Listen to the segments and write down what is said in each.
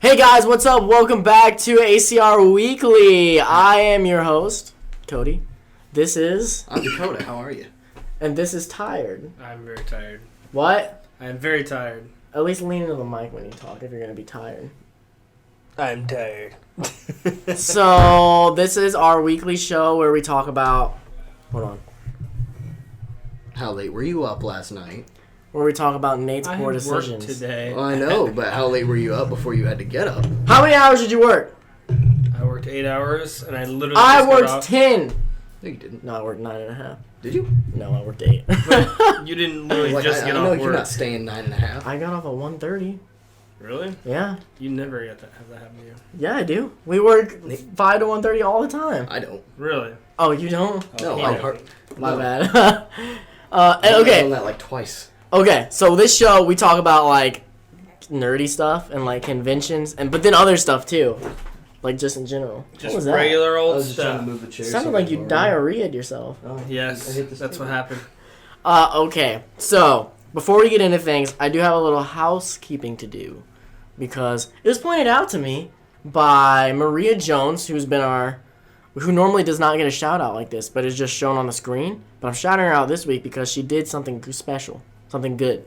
Hey guys, what's up? Welcome back to ACR Weekly. I am your host, Cody. This is... I'm Dakota. How are you? And this is Tired. I'm very tired. What? I'm very tired. At least lean into the mic when you talk if you're going to be tired. I'm tired. So, this is our weekly show where we talk about... Hold on. How late were you up last night? Where we talk about Nate's I poor had work decisions. today. Well, I know, but how late were you up before you had to get up? How many hours did you work? I worked 8 hours, and I literally I just got worked off. 10. No, you didn't. No, I worked 9.5. Did you? No, I worked 8. But you didn't literally just I get know off you're work. not staying 9.5. I got off at 1:30. Really? Yeah. You never have that happen to you. Yeah, I do. We work 5 to 1:30 all the time. I don't. Really? Oh, you don't? No, yeah. I heard. My no. bad. I've Okay. done that like twice. Okay, so this show we talk about like nerdy stuff and like conventions but then other stuff too. Like just in general. What Just was that? regular I old was just trying to stuff. move the chair. Sounded like you diarrheaed yourself. Oh, Yes, I hit this that's what table. happened. Okay, so before we get into things, I do have a little housekeeping to do because it was pointed out to me by Maria Jones, who normally does not get a shout out like this, but is just shown on the screen. But I'm shouting her out this week because she did something special, something good.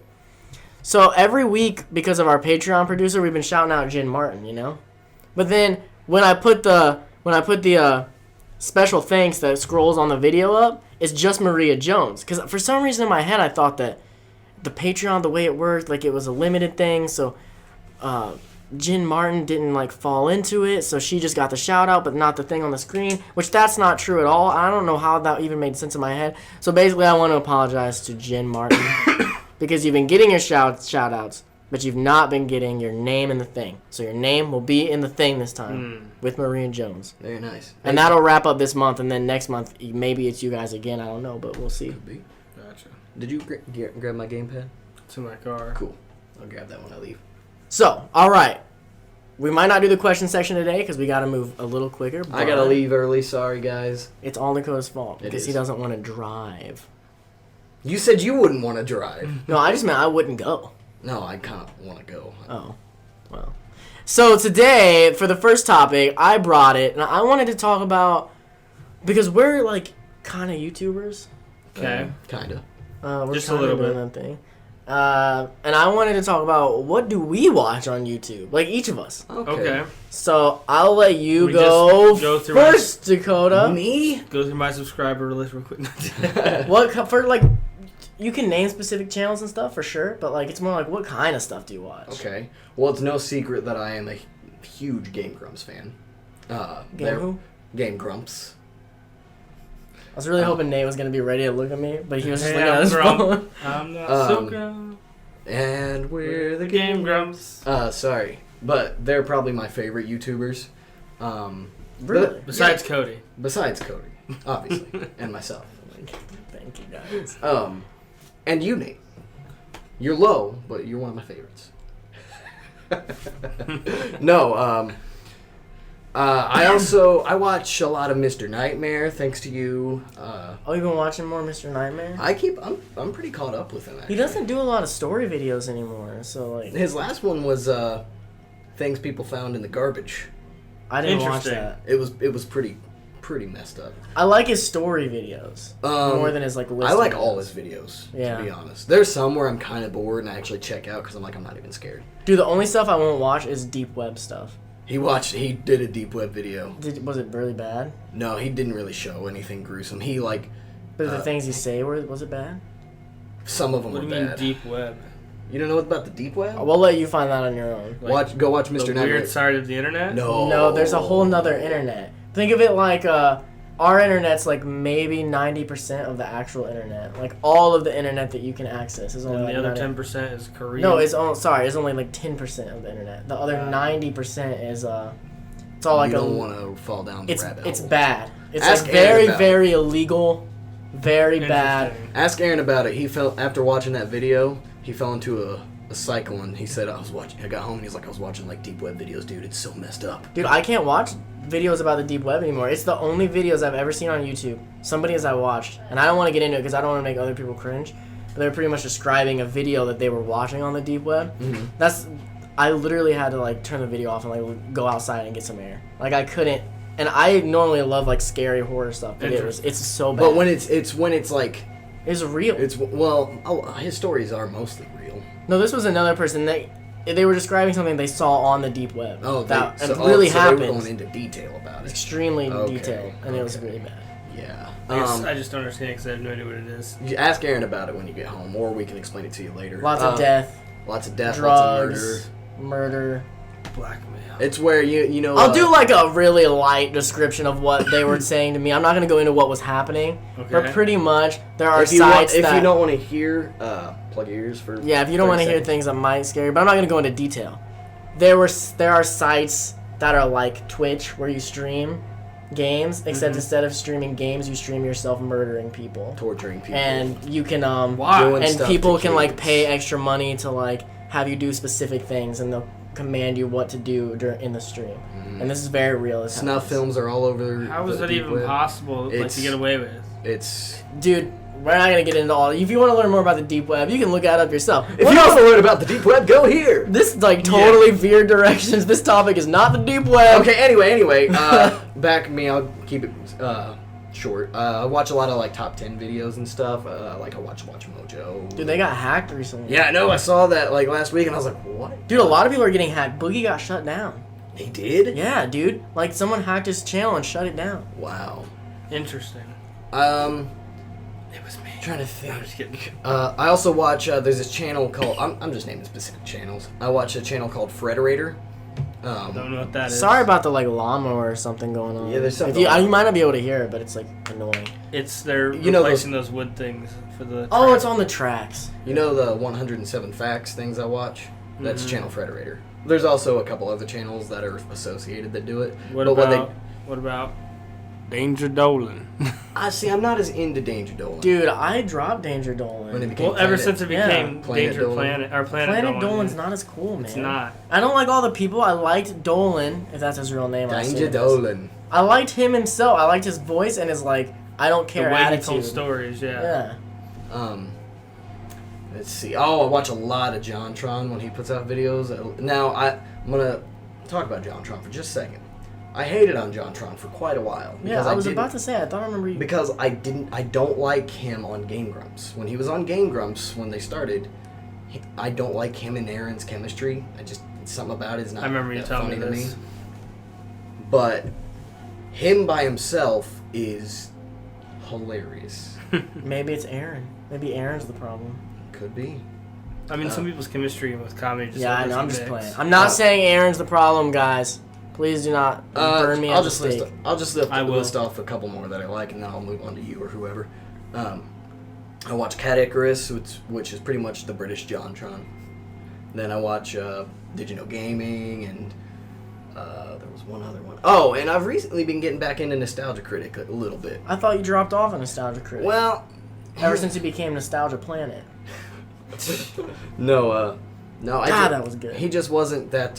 So every week, because of our Patreon producer, we've been shouting out Jen Martin, you know. But then when I put the special thanks that scrolls on the video up, it's just Maria Jones. Because for some reason in my head, I thought that the Patreon, the way it worked, like it was a limited thing. So Jen Martin didn't like fall into it, so she just got the shout out, but not the thing on the screen, which that's not true at all. I don't know how that even made sense in my head. So basically, I want to apologize to Jen Martin because you've been getting your shout outs, but you've not been getting your name in the thing. So your name will be in the thing this time with Maria Jones. Very nice. And that'll wrap up this month, and then next month, maybe it's you guys again. I don't know, but we'll see. Could be. Gotcha. Did you grab my gamepad? To my car. Cool. I'll grab that when I leave. So, all right. We might not do the question section today because we got to move a little quicker. I gotta leave early. Sorry, guys. It's all Dakota's fault It because he is. doesn't want to drive. You said you wouldn't want to drive. No, I just meant I wouldn't go. No, I kind of want to go. Oh, well. So today, for the first topic, I brought it, and I wanted to talk about, because we're like kind of YouTubers. Okay. Kinda. We're Just a kinda little doing bit. that thing. And I wanted to talk about what do we watch on YouTube, like each of us. Okay. So I'll let you We go just go through first, Dakota. Me? Go through my subscriber list real quick. What for like? You can name specific channels and stuff for sure, but like it's more like what kind of stuff do you watch? Okay. Well, it's no secret that I am a huge Game Grumps fan. Game Game Grumps. I was really hoping Nate was gonna be ready to look at me, but he was just Hey, looking at I'm his Grump. phone. I'm not so Um, grown. And we're the Game Grumps. Sorry. But they're probably my favorite YouTubers. Really? Besides Cody. Besides Cody, obviously. And myself. Thank you guys. And you, Nate. You're low, but you're one of my favorites. No, I watch a lot of Mr. Nightmare, thanks to you. Oh, you've been watching more Mr. Nightmare? I'm pretty caught up with him, actually. He doesn't do a lot of story videos anymore, so like His last one was things people found in the garbage. I didn't watch Interesting. that. It was pretty messed up. I like his story videos more than his like list. I like videos. all his videos, Yeah. to be honest. There's some where I'm kind of bored and I actually check out because I'm like, I'm not even scared. Dude, the only stuff I won't watch is deep web stuff. He did a deep web video. Was it really bad? No, he didn't really show anything gruesome. He like, But the things he say was it bad? some of them What were do you mean bad. deep web? You don't know about the deep web? We'll let you find that on your own. Like, Go watch The Mr. Nightmare. weird side of the internet? No, there's a whole nother internet. Think of it like our internet's like maybe 90% of the actual internet. Like all of the internet that you can access is only And like the other 90 10% is Korean. No, it's only like 10% of the internet. The other 90% is it's all like you don't want to fall down the rabbit hole. it's bad. It's Ask like Aaron very about very illegal, very bad. Interesting. Ask Aaron about it. He fell after watching that video. He fell into a cycle and he said, I got home and he's like, I was watching like deep web videos, dude. It's so messed up. Dude, I can't watch videos about the deep web anymore. It's the only videos I've ever seen on YouTube. Somebody as I watched, and I don't want to get into it because I don't want to make other people cringe. But they're pretty much describing a video that they were watching on the deep web. Mm-hmm. That's I literally had to like turn the video off and like go outside and get some air. Like I couldn't. And I normally love like scary horror stuff, but it's so bad. But when it's like it's real. His stories are mostly real. No, this was another person. They were describing something they saw on the deep web. Oh, that really happened. They were happened. going into detail about it. Extremely detailed, and it was really bad. Yeah. I just don't understand because I have no idea what it is. You ask Aaron about it when you get home, or we can explain it to you later. Lots of death. Lots of death. Drugs. Lots of murder. Blackmail. It's where you know. I'll do like a really light description of what they were saying to me. I'm not gonna go into what was happening, but pretty much there are sites if you don't want to hear, plug your ears for. Yeah, if you don't want to hear things that might scare you, but I'm not gonna go into detail. There are sites that are like Twitch where you stream games, except instead of streaming games, you stream yourself murdering people, torturing people, and you can Why? people can like pay extra money to like have you do specific things, and they'll command you what to do in the stream. And this is very real. Snuff films are all over. How is that even possible to get away with? Dude, we're not gonna get into all. If you want to learn more about the deep web, you can look that up yourself. If you want to learn about the deep web, go here. This like totally veered directions. This topic is not the deep web. Okay. Anyway, back me. I'll keep it short. I watch a lot of like top 10 videos and stuff. Like I watch Mojo. Dude, they got hacked recently. Yeah, I know. I saw that like last week, and I was like, what? Dude, a lot of people are getting hacked. Boogie got shut down. They did? Yeah, dude. Like someone hacked his channel and shut it down. Wow. Interesting. It was me. Trying to think. I'm just kidding. I also watch. There's this channel called. I'm just naming specific channels. I watch a channel called Frederator. Don't know what that is. Sorry about the like lawnmower or something going on. Yeah, there's something. You might not be able to hear it, but it's like annoying. They're replacing those wood things for the. Oh, it's on the tracks. You know the 107 facts things I watch? That's channel Frederator. There's also a couple other channels that are associated that do it. What about Danger Dolan? I'm not as into Danger Dolan. Dude, I dropped Danger Dolan. When it became ever since it became Planet Danger Dolan. Planet or Planet Dolan's not as cool, man. It's not. I don't like all the people. I liked Dolan, if that's his real name. Danger Dolan. I liked him himself. I liked his voice and his like I don't care the way attitude. he told stories. Yeah. Let's see. Oh, I watch a lot of JonTron when he puts out videos. Now I'm gonna talk about JonTron for just a second. I hated on JonTron for quite a while. Yeah, I was about to say. I thought I remember you. Because I don't like him on Game Grumps. When he was on Game Grumps when they started, I don't like him and Aaron's chemistry. Something about it is not. I remember you telling me this. But him by himself is hilarious. Maybe it's Aaron. Maybe Aaron's the problem. Could be. I mean, some people's chemistry with comedy just I know. I'm just playing. I'm not saying Aaron's the problem, guys. Please do not burn me at the stake. I'll just list off a couple more that I like, and then I'll move on to you or whoever. I watch Cat Icarus, which is pretty much the British JonTron. Then I watch Did You Know Gaming, and there was one other one. Oh, and I've recently been getting back into Nostalgia Critic a little bit. I thought you dropped off of Nostalgia Critic. Well, ever since you became Nostalgia Planet. No. That was good. He just wasn't that.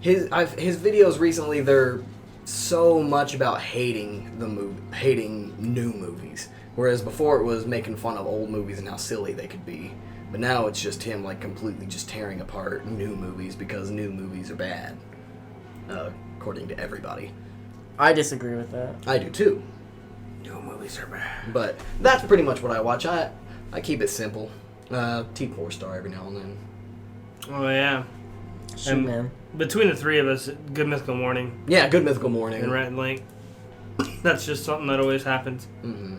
His videos recently, they're so much about hating new movies, whereas before it was making fun of old movies and how silly they could be. But now it's just him like completely just tearing apart new movies because new movies are bad, according to everybody. I disagree with that. I do too. New movies are bad. But that's pretty much what I watch. I keep it simple. T4 Star every now and then. Oh yeah. Shoot, man. Between the three of us, Good Mythical Morning. Yeah, Good Mythical Morning. And Rat and Link. That's just something that always happens. Mm-hmm.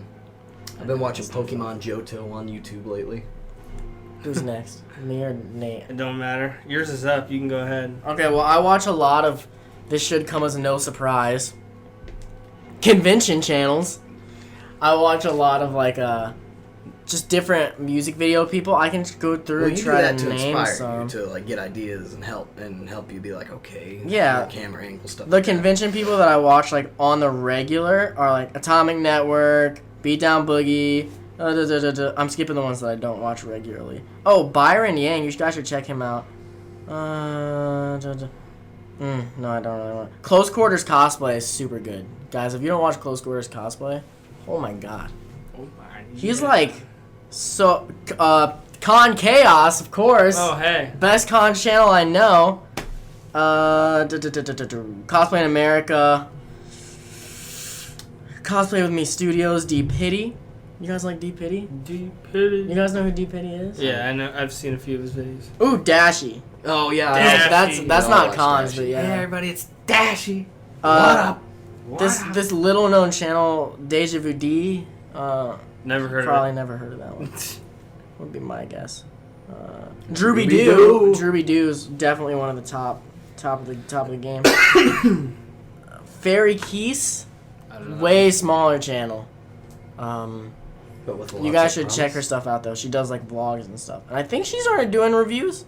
I've been watching Pokemon Johto on YouTube lately. Who's next? Me or Nate? It don't matter. Yours is up. You can go ahead. Okay, well, I watch a lot of, this should come as no surprise, convention channels. I watch a lot of, like, just different music video people. I can go through and try to name some. You to like get ideas and help you be like, okay, yeah, camera angle stuff. The convention people that I watch like on the regular are like Atomic Network, Beatdown Boogie. I'm skipping the ones that I don't watch regularly. Oh, Byron Yang, you guys should check him out. No, I don't really want. Close Quarters Cosplay is super good, guys. If you don't watch Close Quarters Cosplay, oh my god, he's like. So, Con Chaos, of course. Oh, hey. Best con channel I know. Cosplay in America. Cosplay with Me Studios. D Pity. You guys like D Pity? D Pity. You guys know who D Pity is? Yeah, I know. I've seen a few of his videos. Ooh, Dashy. Oh yeah, Dashy. That's No, I not watched cons, Dashy. but yeah. Hey, everybody, it's Dashy. What up? This little known channel, Deja Vu D. Never heard Probably of never heard of that one. it. Would be my guess. Drooby Drooby Doo. Doo. Drooby Doo is definitely one of the top of the game. Fairy Keys, I don't know. way smaller channel. But with You lots guys of should promise. check her stuff out though. She does like vlogs and stuff. And I think she started doing reviews.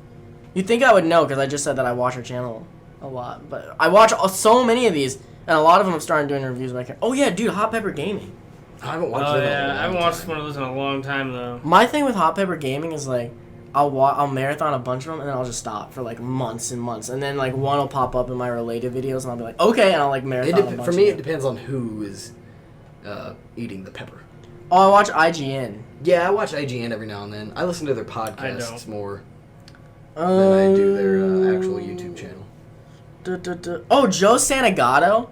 You'd think I would know because I just said that I watch her channel a lot. But I watch so many of these, and a lot of them have started doing reviews. Like, oh yeah, dude, Hot Pepper Gaming. I haven't watched Oh, it in a yeah. long I haven't watched time. one of those in a long time, though. My thing with Hot Pepper Gaming is like, I'll marathon a bunch of them and then I'll just stop for like months and months, and then like one will pop up in my related videos and I'll be like, okay, and I'll like marathon a bunch. For me, of it them. depends on who is eating the pepper. Oh, I watch IGN. Yeah, I watch IGN every now and then. I listen to their I podcasts don't. more than I do their actual YouTube channel. Oh, Joe Santagato.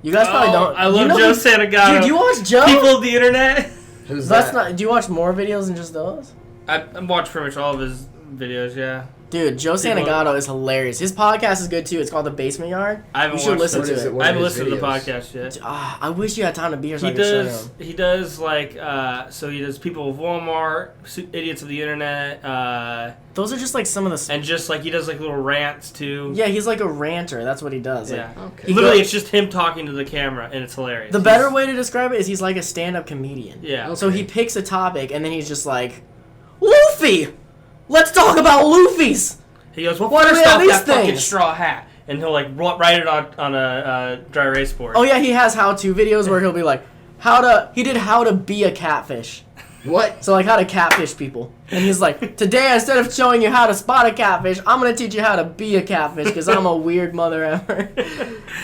You guys probably don't. I you love know Joe who- Santagato. Dude, do you watch Joe? People of the internet. Who's That's that? not. Do you watch more videos than just those? I watched pretty much all of his videos, yeah. Dude, Joe People- Santagato is hilarious. His podcast is good too. It's called The Basement Yard. I haven't You should watched listen What is to it? it. What I are haven't his listened to the videos? podcast yet. I wish you had time to be here so He I could show does. you. He does like so. He does people of Walmart, idiots of the internet, Those are just like some of the. and just like he does like little rants too. Yeah, he's like a ranter. That's what he does. Like, Yeah. Okay. He Literally, goes- it's just him talking to the camera, and it's hilarious. the better way to describe it is he's like a stand-up comedian. Yeah. Okay. So he picks a topic and then he's just like, Luffy. Let's talk about Luffy's. He goes, well, Why do we first have off, these that fucking things? straw hat, and he'll like write it on a dry erase board. Oh yeah, he has how-to videos where he'll be like, he did how to be a catfish. What? So like how to catfish people. And he's like, today instead of showing you how to spot a catfish, I'm gonna teach you how to be a catfish because I'm a weird mother ever.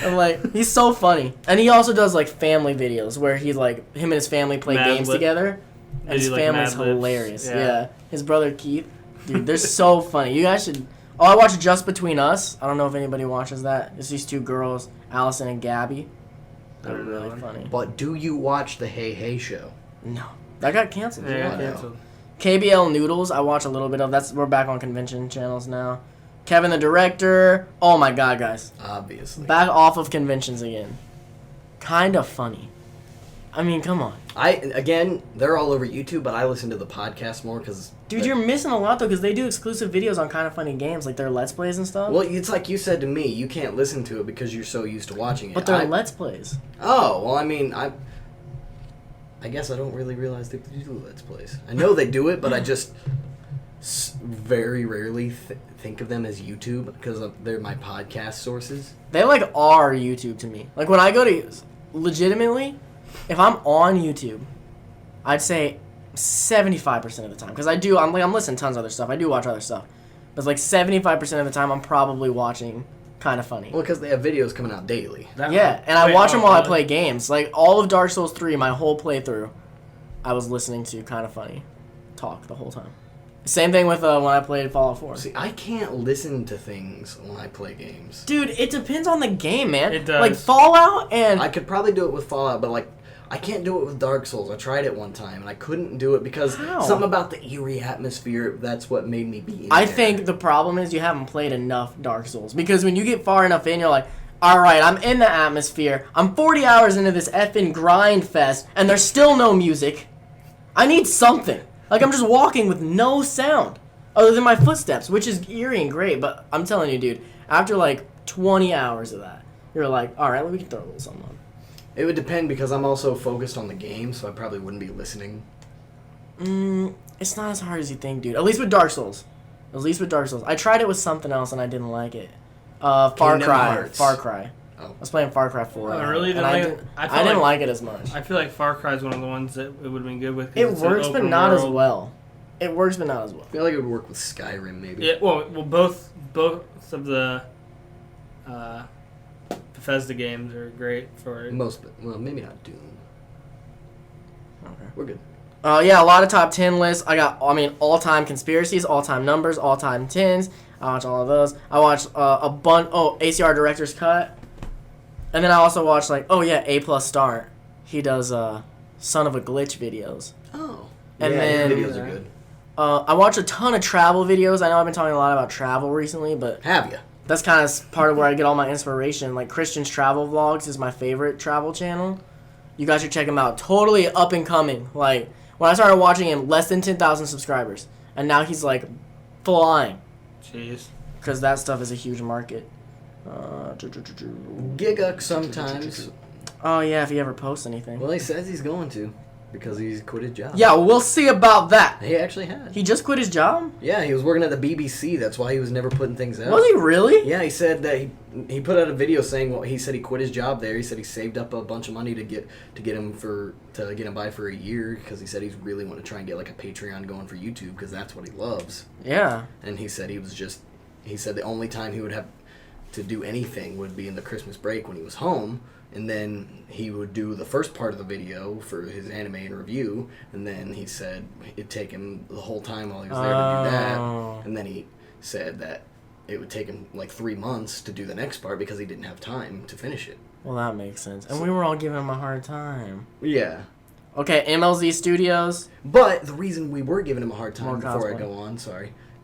I'm like, he's so funny. And he also does like family videos where he's like, him and his family play Mad games Lib. together. And They his do, like, family's Mad Libs. hilarious. Yeah. Yeah. His brother Keith. Dude, they're so funny. You guys should. Oh, I watch Just Between Us. I don't know if anybody watches that. It's these two girls, Allison and Gabby. They're don't know really that one. funny. But do you watch the Hey Hey show? No. That got canceled. Yeah, I know. canceled. KBL Noodles, I watch a little bit of. We're back on convention channels now. Kevin the Director. Oh my god, guys. Obviously. Back off of conventions again. Kind of funny. I mean, come on. They're all over YouTube, but I listen to the podcast more because. Dude, you're missing a lot though, because they do exclusive videos on Kind of Funny Games, like their Let's Plays and stuff. Well, it's like you said to me, you can't listen to it because you're so used to watching it. But they're Let's Plays. Oh, well, I mean, I guess I don't really realize they do Let's Plays. I know they do it, but I just very rarely think of them as YouTube because they're my podcast sources. They like are YouTube to me. Like when I go to, legitimately, if I'm on YouTube, I'd say 75% of the time, because I'm listening to tons of other stuff. I do watch other stuff, but it's like 75% of the time I'm probably watching Kind of Funny. Well, because they have videos coming out daily. Yeah, and I watch them while I play games. Like all of Dark Souls 3, my whole playthrough, I was listening to Kind of Funny talk the whole time. Same thing with when I played Fallout 4. See, I can't listen to things when I play games. Dude, it depends on the game, man. It does. Like Fallout and I could probably do it with Fallout, but like I can't do it with Dark Souls. I tried it one time and I couldn't do it because How? something about the eerie atmosphere. That's what made me be. In I there. think the problem is you haven't played enough Dark Souls. Because when you get far enough in, you're like, alright, I'm in the atmosphere. I'm 40 hours into this effing grind fest, and there's still no music. I need something. Like, I'm just walking with no sound. Other than my footsteps, which is eerie and great. But I'm telling you, dude, after like 20 hours of that, you're like, alright, we can throw a little something on. It would depend because I'm also focused on the game, so I probably wouldn't be listening. It's not as hard as you think, dude. At least with Dark Souls. I tried it with something else and I didn't like it. Far Kingdom Cry. Hearts. Far Cry. Oh. I was playing Far Cry 4. Oh, I really and didn't I like didn't, it. I didn't like it as much. I feel like Far Cry is one of the ones that it would have been good with. 'cause It it's an works, but open not as world. well. It works, but not as well. I feel like it would work with Skyrim, maybe. Yeah, well, both of the Bethesda games are great for it. Well, maybe not Doom. Okay. We're good. Yeah, a lot of top 10 lists. All-time conspiracies, all-time numbers, all-time 10s. I watch all of those. I watch a bunch. Oh, ACR Director's Cut. And then I also watch, A+ Start. He does Son of a Glitch videos. Oh. And yeah, then his videos are good. I watch a ton of travel videos. I know I've been talking a lot about travel recently, but Have you? that's kind of part of where I get all my inspiration. Like, Christian's Travel Vlogs is my favorite travel channel. You guys should check him out. Totally up and coming. Like, when I started watching him, less than 10,000 subscribers. And now he's, like, flying. Jeez. Because that stuff is a huge market. Giguk sometimes. Oh, yeah, if he ever posts anything. Well, he says he's going to. Because he's quit his job. Yeah, we'll see about that. He actually had. He just quit his job? Yeah, he was working at the BBC. That's why he was never putting things out. Was he really? Yeah, he said that he put out a video saying, well, he said he quit his job there. He said he saved up a bunch of money to get him by for a year because he said he's really want to try and get like a Patreon going for YouTube because that's what he loves. Yeah. And he said he said the only time he would have to do anything would be in the Christmas break when he was home. And then he would do the first part of the video for his anime and review. And then he said it'd take him the whole time while he was there to do that. And then he said that it would take him like 3 months to do the next part because he didn't have time to finish it. Well, that makes sense. And we were all giving him a hard time. Yeah. Okay, MLZ Studios. But the reason we were giving him a hard time, More before cosplay. I go on,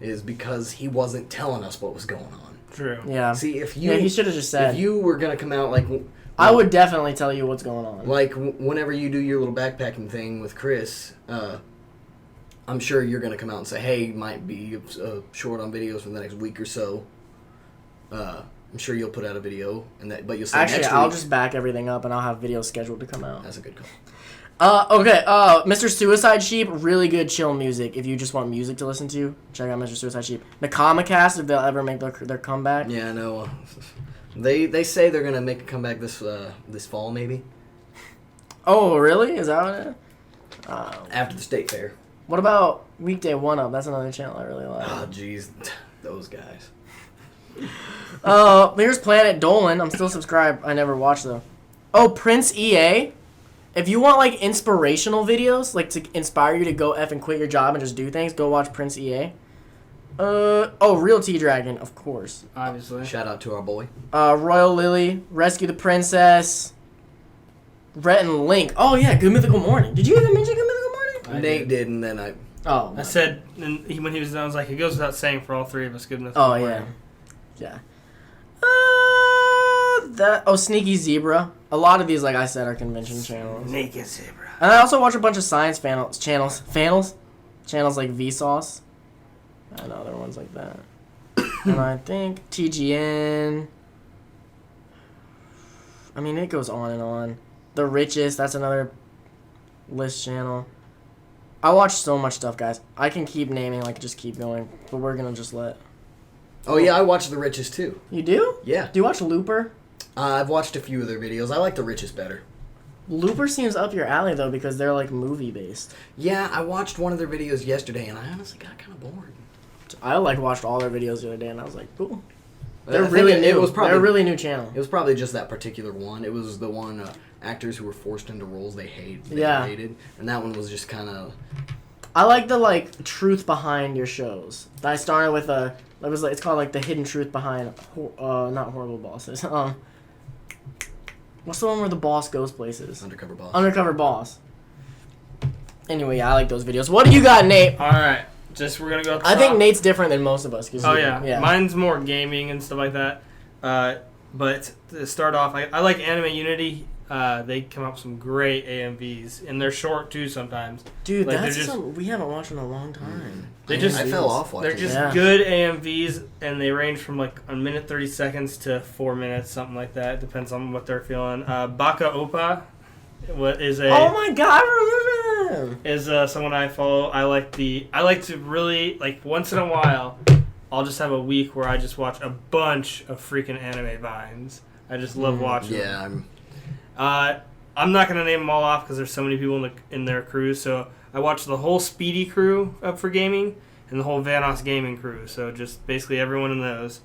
is because he wasn't telling us what was going on. True. Yeah. See, if you... Yeah, he should have just said. If you were going to come out like... I would definitely tell you what's going on. Like, whenever you do your little backpacking thing with Chris, I'm sure you're going to come out and say, hey, might be short on videos for the next week or so. I'm sure you'll put out a video, but you'll say Actually, next I'll week. just back everything up and I'll have videos scheduled to come out. That's a good call. Okay, Mr. Suicide Sheep, really good chill music. If you just want music to listen to, check out Mr. Suicide Sheep. Nakamacast, if they'll ever make their comeback. Yeah, I know. They say they're going to make a comeback this fall, maybe. Oh, really? Is that what it is? After the state fair. What about Weekday One Up? That's another channel I really like. Oh, jeez. Those guys. Here's Planet Dolan. I'm still subscribed. I never watched though. Oh, Prince EA. If you want like inspirational videos, like to inspire you to go F and quit your job and just do things, go watch Prince EA. Real T-Dragon, of course. Obviously. Shout out to our boy. Royal Lily, Rescue the Princess, Rhett and Link. Oh yeah, Good Mythical Morning. Did you even mention Good Mythical Morning? Nate did, and then I said, and when he was done, I was like, it goes without saying for all three of us, good enough. Oh yeah, yeah. Sneaky Zebra. A lot of these, like I said, are convention channels. Sneaky Zebra. And I also watch a bunch of science channels like Vsauce. And other ones like that. And I think TGN. I mean, it goes on and on. The Richest, that's another list channel. I watch so much stuff, guys. I can keep naming, just keep going. But we're going to just let... Oh, yeah, I watch The Richest, too. You do? Yeah. Do you watch Looper? I've watched a few of their videos. I like The Richest better. Looper seems up your alley, though, because they're, movie-based. Yeah, I watched one of their videos yesterday, and I honestly got kind of bored. I watched all their videos the other day, and I was like, cool. They're really new. They're a really new channel. It was probably just that particular one. It was the one actors who were forced into roles they hated, and that one was just kind of. I like the truth behind your shows. I started with it's called the hidden truth behind not Horrible Bosses. What's the one where the boss goes places? Undercover Boss. Undercover Boss. Anyway, I like those videos. What do you got, Nate? All right. We're going to go at the I top. think Nate's different than most of us. Oh, yeah. Mine's more gaming and stuff like that. But to start off, I like Anime Unity. They come up with some great AMVs. And they're short, too, sometimes. Dude, that's something we haven't watched in a long time. I fell off watching. They're just good AMVs, and they range from, a minute 30 seconds to 4 minutes, something like that. It depends on what they're feeling. Baka Oppa. Oh my god, I remember him. Is someone I follow. I like to really once in a while I'll just have a week where I just watch a bunch of freaking anime vines. I just love watching them. I'm not gonna name them all off because there's so many people in their crew. So I watched the whole Speedy crew up for gaming and the whole Vanos gaming crew. So just basically everyone in those.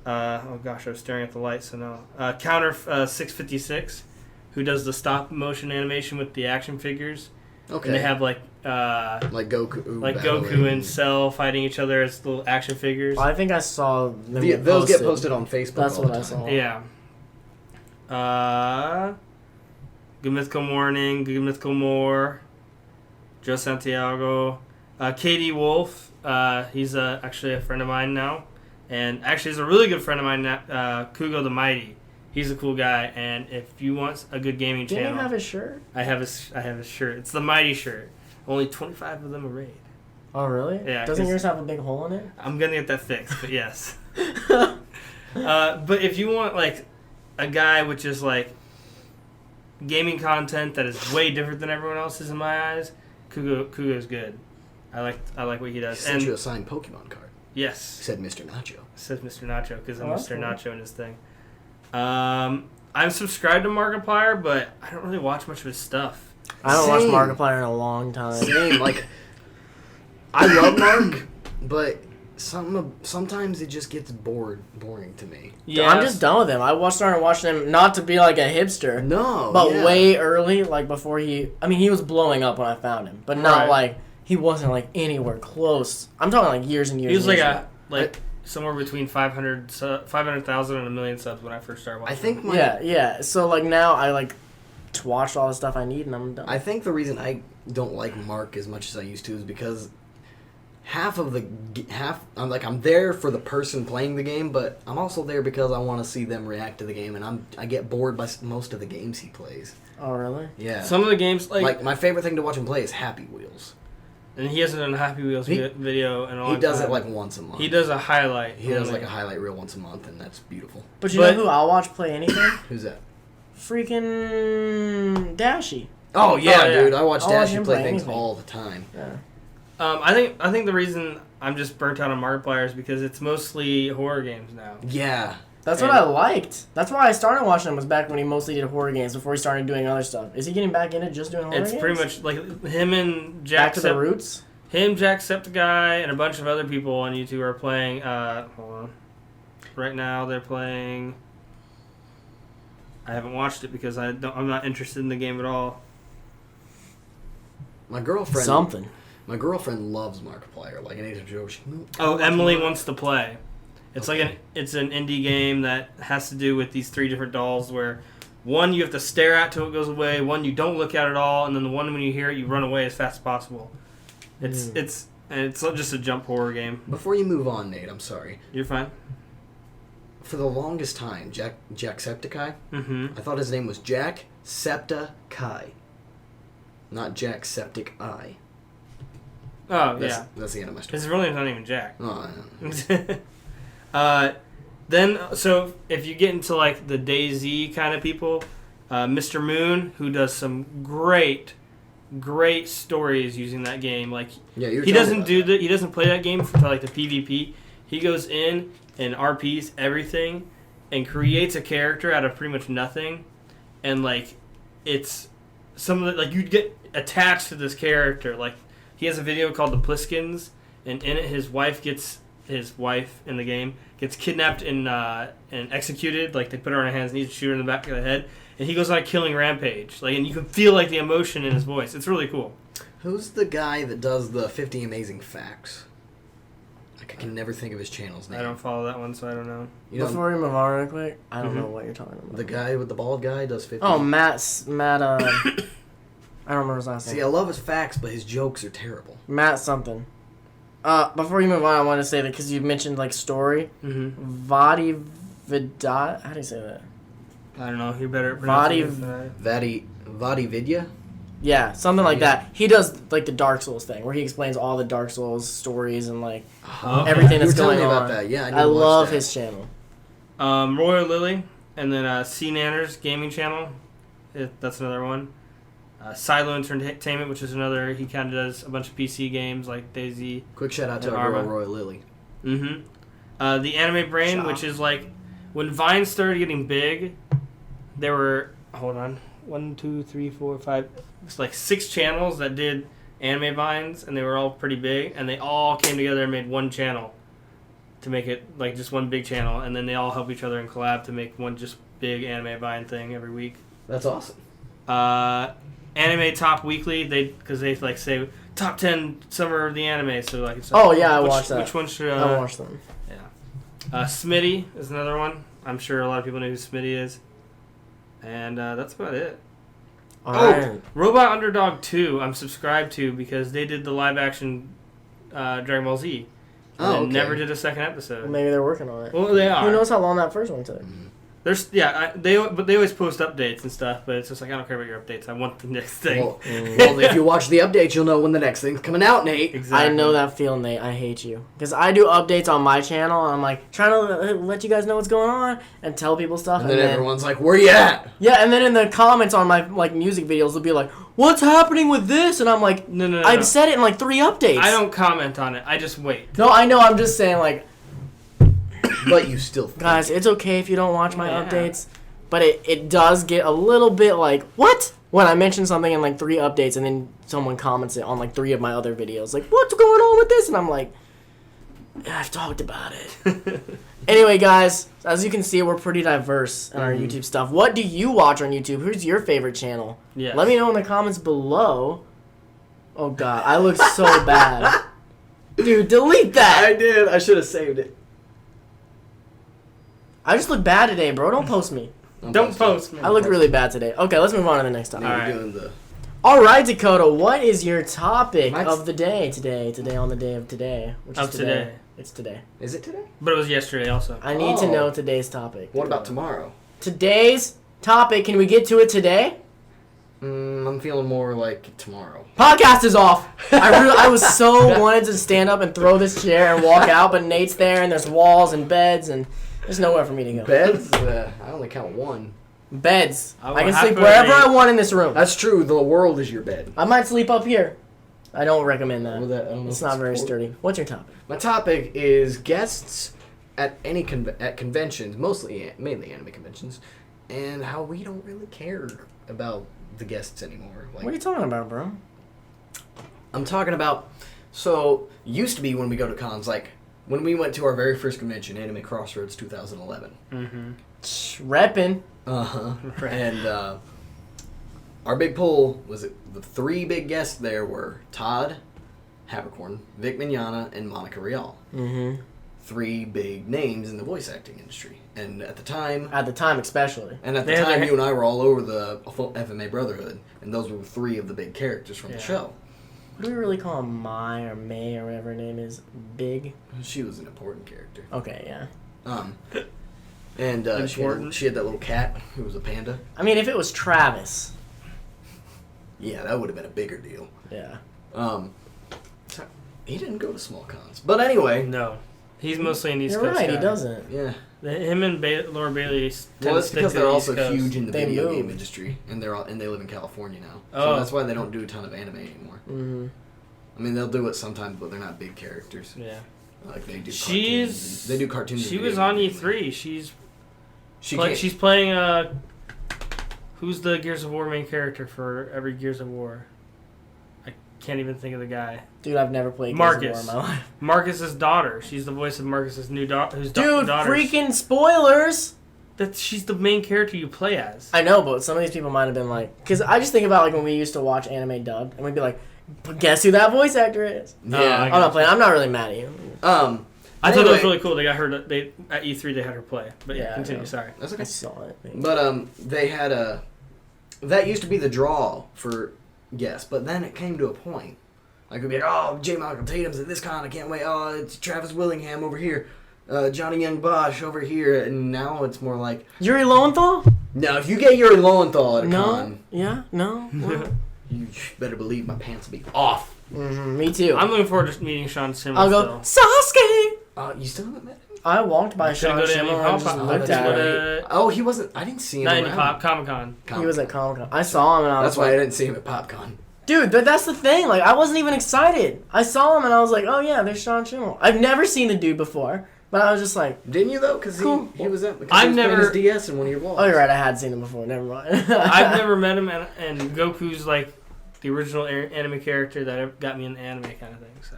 Oh gosh, I was staring at the light, so no. Counter 656. Who does the stop motion animation with the action figures. Okay. And they have like Goku, like Goku and Cell fighting each other as little action figures. I think I saw them those get posted on Facebook. That's all what the I time. Yeah. Good Mythical Morning, Good Mythical More, Joe Santiago, KD Wolf. He's actually a friend of mine now, and actually he's a really good friend of mine now. Kugo the Mighty. He's a cool guy, and if you want a good gaming channel, Didn't you have his shirt? I have his shirt. It's the Mighty shirt. Only 25 of them are made. Oh really? Yeah. Doesn't yours have a big hole in it? I'm gonna get that fixed, but yes. But if you want like a guy with just like gaming content that is way different than everyone else's in my eyes, Kugo's good. I like what he does. He sent you a signed Pokemon card. Yes. He said Mr. Nacho. It says Mr. Nacho because I'm that's Mr. cool. Nacho in his thing. I'm subscribed to Markiplier, but I don't really watch much of his stuff. I haven't Same. watched Markiplier in a long time. Same. Like, I love Mark, but sometimes it just gets boring to me. Yeah, I'm just done with him. I started watching him not to be like a hipster, No, but yeah. way early, like before he was blowing up when I found him, but not Right. like he wasn't like anywhere close. I'm talking like years and years. He was and like years a somewhere between 500,000 and 1 million subs when I first started watching. I think ago. Yeah. So like now I like to watch all the stuff I need and I'm done. I think the reason I don't like Mark as much as I used to is because I'm there for the person playing the game, but I'm also there because I want to see them react to the game, and I get bored by most of the games he plays. Oh really? Yeah. Some of the games like my favorite thing to watch him play is Happy Wheels. and he hasn't done a Happy Wheels video in a long He does time. it like once a month. He does a highlight. He does only. like a highlight reel once a month, and that's beautiful. But you know who I'll watch play anything? Who's that? Freaking Dashy. Oh yeah, yeah. dude! I watch I'll watch Dashy him play play things anything. all the time. Yeah. I think the reason I'm just burnt out on Markiplier is because it's mostly horror games now. Yeah. That's what I liked. That's why I started watching him, was back when he mostly did horror games before he started doing other stuff. Is he getting back into just doing horror It's games? pretty much like him and Jack back to the roots? Him, Jacksepticeye, and a bunch of other people on YouTube are playing. Hold on. Right now, they're playing. I haven't watched it because I'm not interested in the game at all. My girlfriend. Something. My girlfriend loves Markiplier. Like an age of Joe. Emily wants to play. It's like it's an indie game that has to do with these 3 different dolls where one you have to stare at till it goes away, one you don't look at all, and then the one when you hear it you run away as fast as possible. It's just a jump horror game. Before you move on, Nate, I'm sorry. You're fine. For the longest time, Jacksepticeye, Mm-hmm. I thought his name was Jacksepticeye, not Jacksepticeye. Oh That's, yeah, that's the end of my story. his real name's not even Jack. Oh, I Then, so if you get into like the DayZ kind of people, Mr. Moon, who does some great stories using that game. Like yeah, he doesn't he doesn't play that game for like the PvP. He goes in and RPs everything and creates a character out of pretty much nothing, and like it's some of the, like you'd get attached to this character. Like he has a video called The Pliskins, and in it his wife in the game gets kidnapped and executed. Like they put her on her hands and knees, shoot her in the back of the head, and he goes on a killing rampage. Like, and you can feel like the emotion in his voice. It's really cool. Who's the guy that does the 50 Amazing Facts? Like, I can never think of his channel's name. I don't follow that one, so I don't know. You know, Before we move on real quick, I don't Mhm. know what you're talking about. the guy with the bald guy does 50. Oh, Matt, I don't remember his last See, I name. love his facts, but his jokes are terrible. Matt something. Before you move on, I want to say that because you mentioned like story, Mm-hmm. Vadi Vidya. How do you say that? I don't know. You're better at Vadi- pronouncing it. Vadi Vidya? Yeah, something like Yeah. that. He does like the Dark Souls thing, where he explains all the Dark Souls stories and like Okay. everything You that's were telling going me on. about that. Yeah, I, I need to watch love that. his channel. Royal Lily, and then C Nanners Gaming Channel. That's another one. Silo Entertainment, which is another. He kind of does a bunch of PC games like DayZ. Quick shout out to And our girl, Arma. Roy Lily. Mm-hmm. The Anime Brain, Shop. which is like when Vine started getting big, there were 1, 2, 3, 4, 5. It's like 6 channels that did anime vines, and they were all pretty big, and they all came together and made one channel to make it like just one big channel, and then they all help each other and collab to make one just big anime vine thing every week. That's awesome. Anime Top Weekly. Because they like say top 10 summer of the anime. So like, it's I watched that. Which one should I watched them. Yeah. Smitty is another one. I'm sure a lot of people know who Smitty is. And that's about it. Alright. Robot Underdog 2 I'm subscribed to because they did the live action Dragon Ball Z. And never did a second episode. Well, maybe they're working on it. Well, they are. Who knows how long that first one took? But they always post updates and stuff, but it's just like, I don't care about your updates. I want the next thing. Well, if you watch the updates, you'll know when the next thing's coming out, Nate. Exactly. I know that feeling, Nate. I hate you. Because I do updates on my channel, and I'm like, trying to let you guys know what's going on, and tell people stuff. And then everyone's like, where you at? Yeah, and then in the comments on my like music videos, they'll be like, what's happening with this? And I'm like, No. I've said it in like 3 updates. I don't comment on it. I just wait. No, I know. I'm just saying, like, But you still think. guys, it's okay if you don't watch my updates. But it does get a little bit like, what? When I mention something in like 3 updates and then someone comments it on like 3 of my other videos. Like, what's going on with this? And I'm like, yeah, I've talked about it. Anyway, guys, as you can see, we're pretty diverse in our YouTube stuff. What do you watch on YouTube? Who's your favorite channel? Yes. Let me know in the comments below. Oh, God. I look so bad. Dude, delete that. I did. I should have saved it. I just look bad today, bro. Don't post me. Don't post me. I look really bad today. Okay, let's move on to the next topic. Alright. Doing the... All right, Dakota, what is your topic Mine's- of the day today? Today on the day of today. Which Of is today. It's today. Is it today? But it was yesterday also. I need to Oh. know today's topic. What about tomorrow? Today's topic, can we get to it today? I'm feeling more like tomorrow. Podcast is off. I was so wanted to stand up and throw this chair and walk out, but Nate's there and there's walls and beds and there's nowhere for me to go. Beds? I only count 1. Beds. I I can will sleep happily- wherever I want in this room. That's true. The world is your bed. I might sleep up here. I don't recommend that. Well, I don't know It's if not very support- sturdy. What's your topic? My topic is guests at any at conventions, mainly anime conventions, and how we don't really care about the guests anymore. Like, What are you talking about, bro? I'm talking about. So used to be when we go to cons, like when we went to our very first convention, Anime Crossroads 2011. Mm-hmm. Reppin'. Right. And our big poll was the 3 big guests there were Todd Habercorn, Vic Mignogna, and Monica Rial. Mm-hmm. 3 big names in the voice acting industry. And at the time, At the time, especially. you and I were all over the FMA Brotherhood, and those were 3 of the big characters from the show. Do we really call him Mai or May or whatever her name is? Big? She was an important character. Okay, yeah. And Important. she had that little cat who was a panda. I mean, if it was Travis. Yeah, that would have been a bigger deal. Yeah. He didn't go to small cons, but anyway. No. He's mostly an East You're Coast right, guy. he doesn't. Yeah. Him and Laura Bailey tend Well, to it's stick because to they're the also East Coast. huge in the They video game moved. industry, and they live in California now. Oh. So that's why they don't do a ton of anime anymore. Mm-hmm. I mean, they'll do it sometimes, but they're not big characters. Yeah. Like they do. She's cartoons. They do cartoons. and She video was on games. E3. She's Can't- she's playing who's the Gears of War main character for every Gears of War? I can't even think of the guy. Dude, I've never played Marcus. Gears of War in my life. Marcus's daughter. She's the voice of Marcus's new daughter. Dude, freaking spoilers! She's the main character you play as. I know, but some of these people might have been like... Because I just think about like when we used to watch anime dubbed, and we'd be like, but guess who that voice actor is? Yeah. I I'm not playing. I'm not really mad at you. I thought it was Anyway. really cool. They got her. At E3 they had her play. But yeah, Yeah, I continue. know. Sorry. That's I okay. saw it. But they had that used to be the draw for guests, but then it came to a point. Like it'd be like, oh, J. Michael Tatum's at this con, I can't wait. Oh, it's Travis Willingham over here, Johnny Young Bosch over here, and now it's more like, Yuri Lowenthal? now if you get Yuri Lowenthal at a No. con, Yeah? No? What? you better believe my pants will be off. Me too. I'm looking forward to meeting Sean Simmons. I'll go, Sasuke! You still haven't met him? I walked by Should Sean go to Schimmel any and just pop- looked that's at what, him. Oh, he wasn't. I didn't see him. Not any around. Comic Con. He was at Comic-Con. I saw him and I was That's why I like... didn't see him at PopCon. Dude, that's the thing. Like, I wasn't even excited. I saw him and I was like, oh yeah, there's Sean Schimmel. I've never seen the dude before, but I was just like, Didn't you though? Because Cool. he was at. Because I've he was playing never- his DS in one of your vlogs. oh, you're right, I had seen him before. Never mind. I've never met him, and Goku's like the original anime character that got me into anime kind of thing. So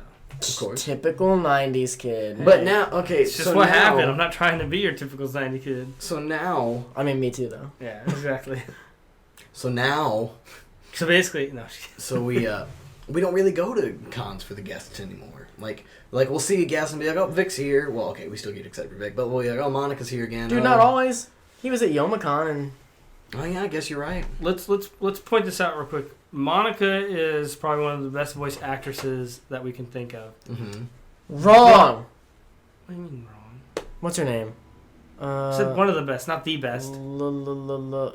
Of course. Typical 90s kid. But now, okay, it's just so what now, happened. I'm not trying to be your typical 90 kid. So now, I mean, me too, though. Yeah, exactly. so now, So basically, no. So we don't really go to cons for the guests anymore. Like we'll see a guest and be like, oh, Vic's here. Well, okay, we still get excited for Vic, but we'll be like, oh, Monica's here again. Dude, not always. He was at Youmacon and. Oh yeah, I guess you're right. Let's point this out real quick. Monica is probably one of the best voice actresses that we can think of. Mm-hmm. Wrong. What do you mean wrong? What's her name? I said one of the best, not the best.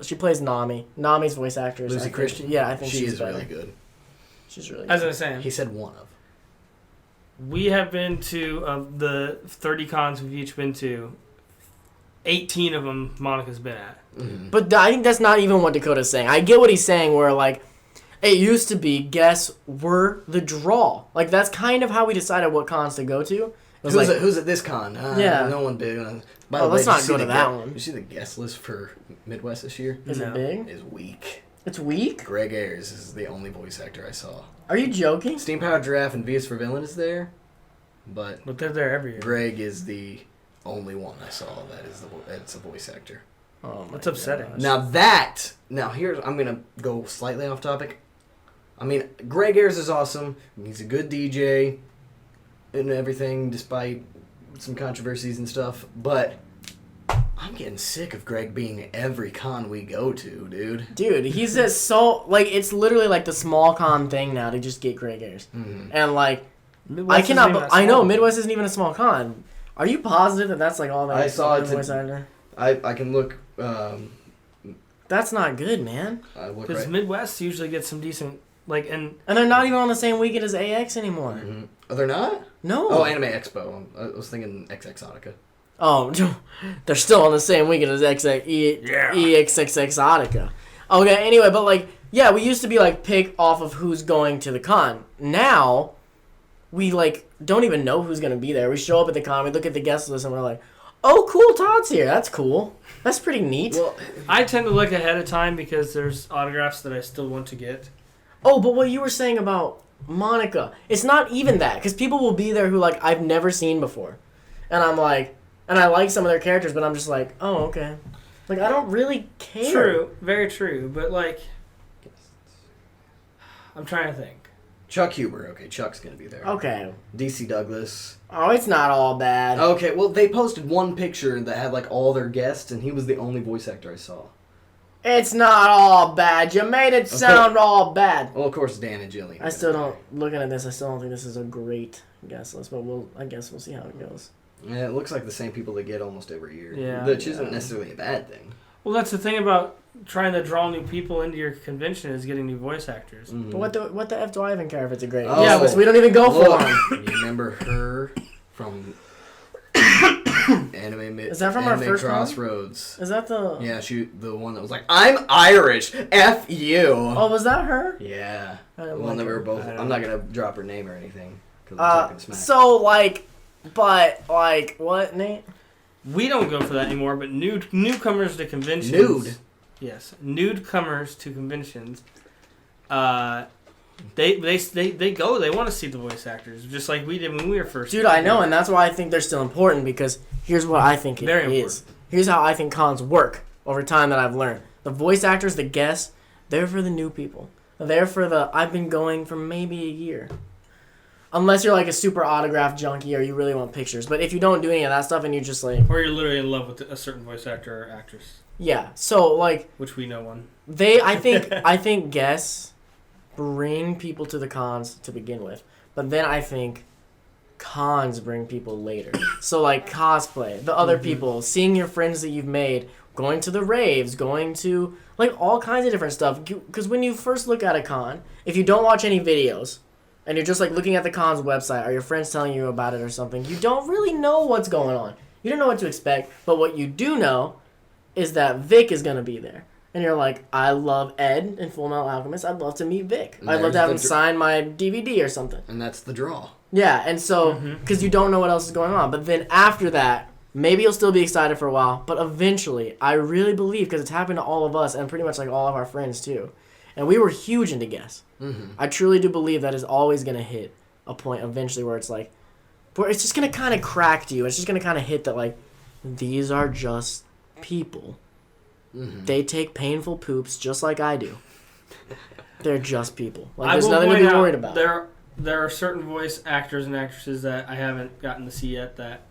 She plays Nami. Nami's voice actress. Lucy Christian? Yeah, I think she she's is better. really good. She's really As good. I was saying, He said one of. we have been to the 30 cons we've each been to. 18 of them Monica's been at. Mm-hmm. But I think that's not even what Dakota's saying. I get what he's saying where, like, it used to be guests were the draw. Like, that's kind of how we decided what cons to go to. Who's at this con? Yeah. No one big. By the way, let's not did you go see to the that one. You see the guest list for Midwest this year? Is No. it big? Is weak. It's weak? Greg Ayers is the only voice actor I saw. Are you joking? Steam Powered Giraffe and V.S. for Villain is there, but But they're there every year. Greg is the only one I saw that's a voice actor. Oh, That's upsetting. gosh. Now here's I'm gonna go slightly off topic. I mean, Greg Ayers is awesome. He's a good DJ and everything, despite some controversies and stuff. But I'm getting sick of Greg being at every con we go to, dude. Dude, he's just so, like, it's literally like the small con thing now to just get Greg Ayers. Mm-hmm. And, like, Midwest isn't I even that know, small. Midwest isn't even a small con. Are you positive that that's, like, all that I saw it voice actor? I can look. That's not good, man. I look Because right. Midwest usually gets some decent, like, and And they're not even on the same weekend as AX anymore. Mhm. Oh, they're not. No. Oh, Anime Expo. I was thinking XXotica. Oh, they're still on the same weekend as EXX Exotica. Okay, anyway, but like, yeah, we used to be like pick off of who's going to the con. Now, we like don't even know who's gonna be there. We show up at the con, we look at the guest list, and we're like, oh, cool, Todd's here. That's cool. That's pretty neat. Well, I tend to look ahead of time because there's autographs that I still want to get. Oh, but what you were saying about Monica, it's not even that, because people will be there who like I've never seen before, and I'm like, and I like some of their characters, but I'm just like, oh, okay. Like, I don't really care. True, very true, but like, I'm trying to think. Chuck Huber. Okay, Chuck's gonna be there. Okay. DC Douglas. Oh, it's not all bad. Okay, well, they posted one picture that had like all their guests, and he was the only voice actor I saw. It's not all bad. You made it sound all bad. Well, of course, Dan and Jillian. I still don't, looking at this, I still don't think this is a great guest list, but I guess we'll see how it goes. Yeah, it looks like the same people they get almost every year. Yeah. Which isn't necessarily a bad thing. Well, that's the thing about trying to draw new people into your convention is getting new voice actors. Mhm. But what the F do I even care if it's a great Oh, guest list? We don't even go Look, for them. you remember her from Anime Is that from our Anime first con? Crossroads? Is that the... Yeah, the one that was like, I'm Irish, F you. Oh, was that her? Yeah. I The didn't one that like we were her. both. I don't I'm not gonna drop her name or anything. 'Cause I'm talking smack. So, like, but, like, what, Nate? We don't go for that anymore, but newcomers to conventions. Nude? Yes, newcomers to conventions. They go. They want to see the voice actors, just like we did when we were first. Dude, I know, and that's why I think they're still important, because here's what I think it Very is. Here's how I think cons work over time that I've learned. The voice actors, the guests, they're for the new people. They're for the, I've been going for maybe a year. Unless you're like a super autograph junkie or you really want pictures. But if you don't do any of that stuff and you're just like... Or you're literally in love with a certain voice actor or actress, Yeah, so like... which we know one. I think guests bring people to the cons to begin with. But then I think cons bring people later. So like cosplay, the other people, seeing your friends that you've made, going to the raves, going to like all kinds of different stuff. Because when you first look at a con, if you don't watch any videos and you're just like looking at the con's website or your friends telling you about it or something, you don't really know what's going on. You don't know what to expect. But what you do know is that Vic is going to be there. And you're like, I love Ed in Full Metal Alchemist. I'd love to meet Vic. And I'd love to have him there's the sign my DVD or something. And that's the draw. Yeah, and so, because you don't know what else is going on. But then after that, maybe you'll still be excited for a while. But eventually, I really believe, because it's happened to all of us and pretty much like all of our friends too. And we were huge into guests. Mm-hmm. I truly do believe that is always going to hit a point eventually where it's like, where it's just going to kind of crack to you. It's just going to kind of hit that like, these are just people. Mm-hmm. They take painful poops just like I do. They're just people. Like, I there's will nothing to point be out worried about. There are certain voice actors and actresses that I haven't gotten to see yet that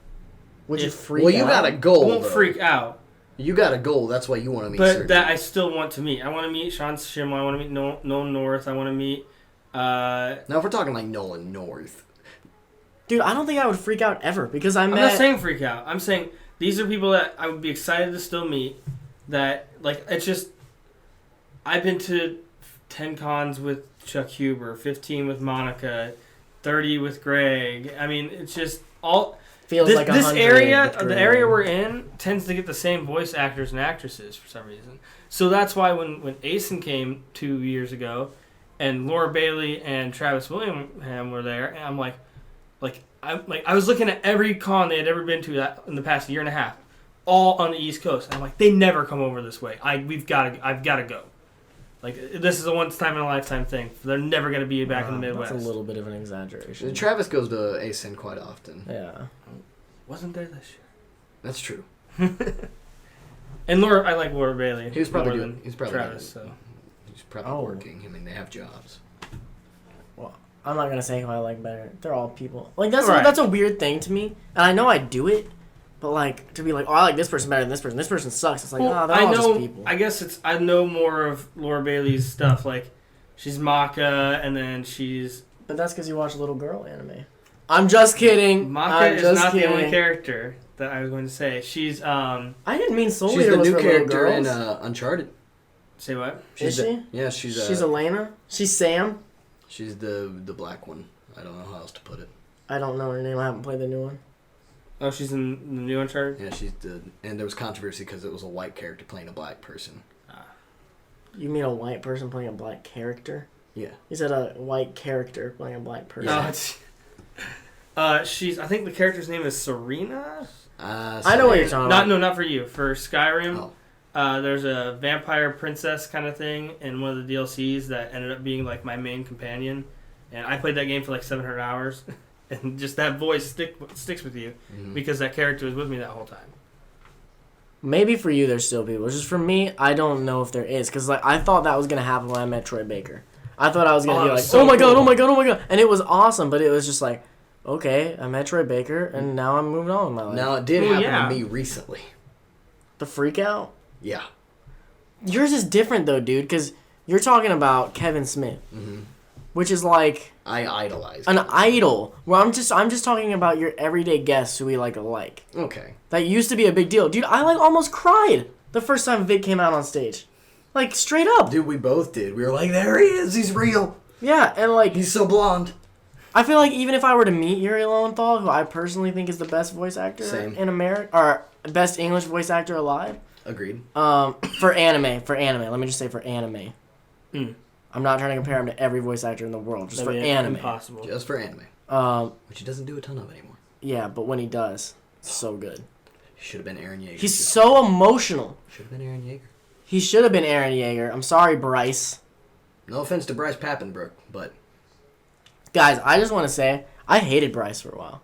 Would you if- freak Well, you out? got a goal. won't though. freak out. You got a goal. That's why you want to meet. But certain that I still want to meet. I want to meet Sean Schemmel. I want to meet Nolan North. I want to meet. Now, if we're talking like Nolan North, Dude, I don't think I would freak out ever because I'm not saying freak out. I'm saying these are people that I would be excited to still meet. That like it's just. I've been to 10 cons with Chuck Huber, 15 with Monica, 30 with Greg. I mean, it's just all. feels This, like this 100 area, with the area we're in, tends to get the same voice actors and actresses for some reason. So that's why when Asen came 2 years ago, and Laura Bailey and Travis Willingham were there, and I'm like I was looking at every con they had ever been to that in the past year and a half, all on the East Coast. And I'm like, they never come over this way. I've got to go. Like, this is a once time in a lifetime thing. They're never going to be back in the Midwest. That's a little bit of an exaggeration. Travis goes to ASIN quite often. Yeah. Wasn't there this year? That's true. And Laura, I like Laura Bailey. He was probably more doing. than He's probably Travis. doing, So He's probably working. I mean, they have jobs. Well, I'm not gonna say who I like better. They're all people. Like that's Right. that's a weird thing to me, and I know I do it, but like to be like, oh, I like this person better than this person. This person sucks. It's like, well, they're all just people. I guess I know more of Laura Bailey's stuff. Like, she's Maka, and then she's But that's because you watch little girl anime. I'm just kidding. Maka I'm is just not kidding. the only character that I was going to say. She's I didn't mean Soul She's Leader the was new for little character in girls. Uncharted. say what? Is she? Yeah, she's Elena. She's Sam. She's the black one. I don't know how else to put it. I don't know her name. I haven't played the new one. Oh, she's in the new Uncharted. Yeah, she's the. And there was controversy because it was a white character playing a black person. You mean a white person playing a black character? Yeah. You said a white character playing a black person. No, it's. She's. I think the character's name is Serena. I know what you're talking about. Not for you. For Skyrim, Oh. there's a vampire princess kind of thing in one of the DLCs that ended up being like my main companion, and I played that game for like 700 hours, and just that voice sticks with you because that character was with me that whole time. Maybe for you there's still people. Just for me, I don't know if there is. Because like, I thought that was going to happen when I met Troy Baker. I thought I was going to be like, so oh my god, cool. oh my god, oh my god. And it was awesome, but it was just like, okay, I met Troy Baker, and now I'm moving on with my life. Now, it did Well, happen yeah. to me recently. The freak out? Yeah. Yours is different though, dude, because you're talking about Kevin Smith, which is like I idolize an him. idol. Well, I'm just talking about your everyday guests who we like alike. Okay. That used to be a big deal, dude. I like almost cried the first time Vic came out on stage, like straight up. Dude, we both did. We were like, there he is. He's real. Yeah, and like He's so blonde. I feel like even if I were to meet Yuri Lowenthal, who I personally think is the best voice actor Same. in America, or best English voice actor alive, Agreed. for anime, let me just say for anime. Mm. I'm not trying to compare him to every voice actor in the world, just That'd for be anime. Impossible. Just for anime. Which he doesn't do a ton of anymore. Yeah, but when he does, it's so good. He should have been Aaron Yeager. He's so emotional. Should have been Aaron Yeager. He should have been Aaron Yeager. I'm sorry, Bryce. No offense to Bryce Pappenbrook, but Guys, I just want to say I hated Bryce for a while.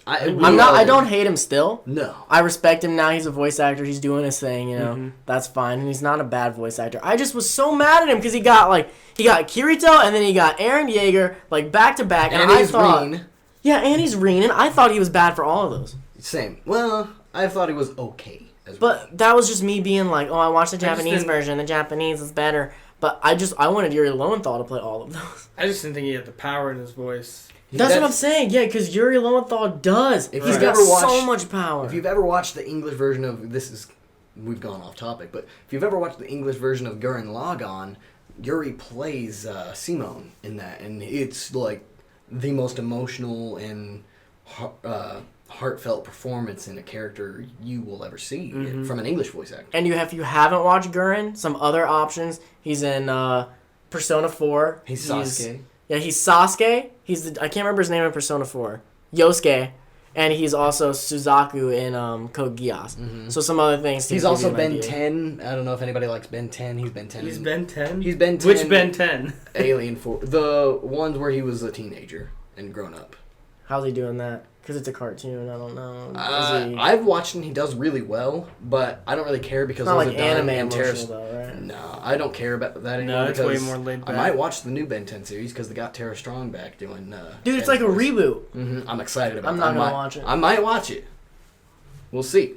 we I'm not. all I did. don't hate him still. No. I respect him now. He's a voice actor. He's doing his thing. You know, Mhm. that's fine. And he's not a bad voice actor. I just was so mad at him because he got Kirito and then he got Aaron Yeager like back to back. And I he's thought, Reen. yeah, and he's Reen, and I thought he was bad for all of those. Same. Well, I thought he was okay as well. But that was just me being like, oh, I watched the just Japanese didn't- version. The Japanese is better. But I wanted Yuri Lowenthal to play all of those. I just didn't think he had the power in his voice. That's what I'm saying. Yeah, because Yuri Lowenthal does. If He's you've got ever so watched- much power. If you've ever watched the English version of we've gone off topic, but if you've ever watched the English version of Gurren Lagann, Yuri plays Simone in that, and it's like the most emotional and heartfelt performance in a character you will ever see from an English voice actor. And if you haven't watched Gurren, some other options. He's in Persona 4. He's Sasuke. Yeah, he's Sasuke. I can't remember his name in Persona 4. Yosuke. And he's also Suzaku in Code Geass. So some other things. to He's give also you an Ben idea. 10. I don't know if anybody likes Ben 10. He's Ben 10. He's Ben 10? He's Ben 10. Which Ben 10? Alien 4. The ones where he was a teenager and grown up. How's he doing that? Because it's a cartoon. I don't know. I've watched and he does really well, but I don't really care because it's not those like are done anime in emotional though, right? No, I don't care about that anymore. No, it's because way more laid back. I might watch the new Ben 10 series because they got Tara Strong back doing. Dude, it's like a reboot. I'm excited about. I'm not gonna watch it. I might watch it. We'll see.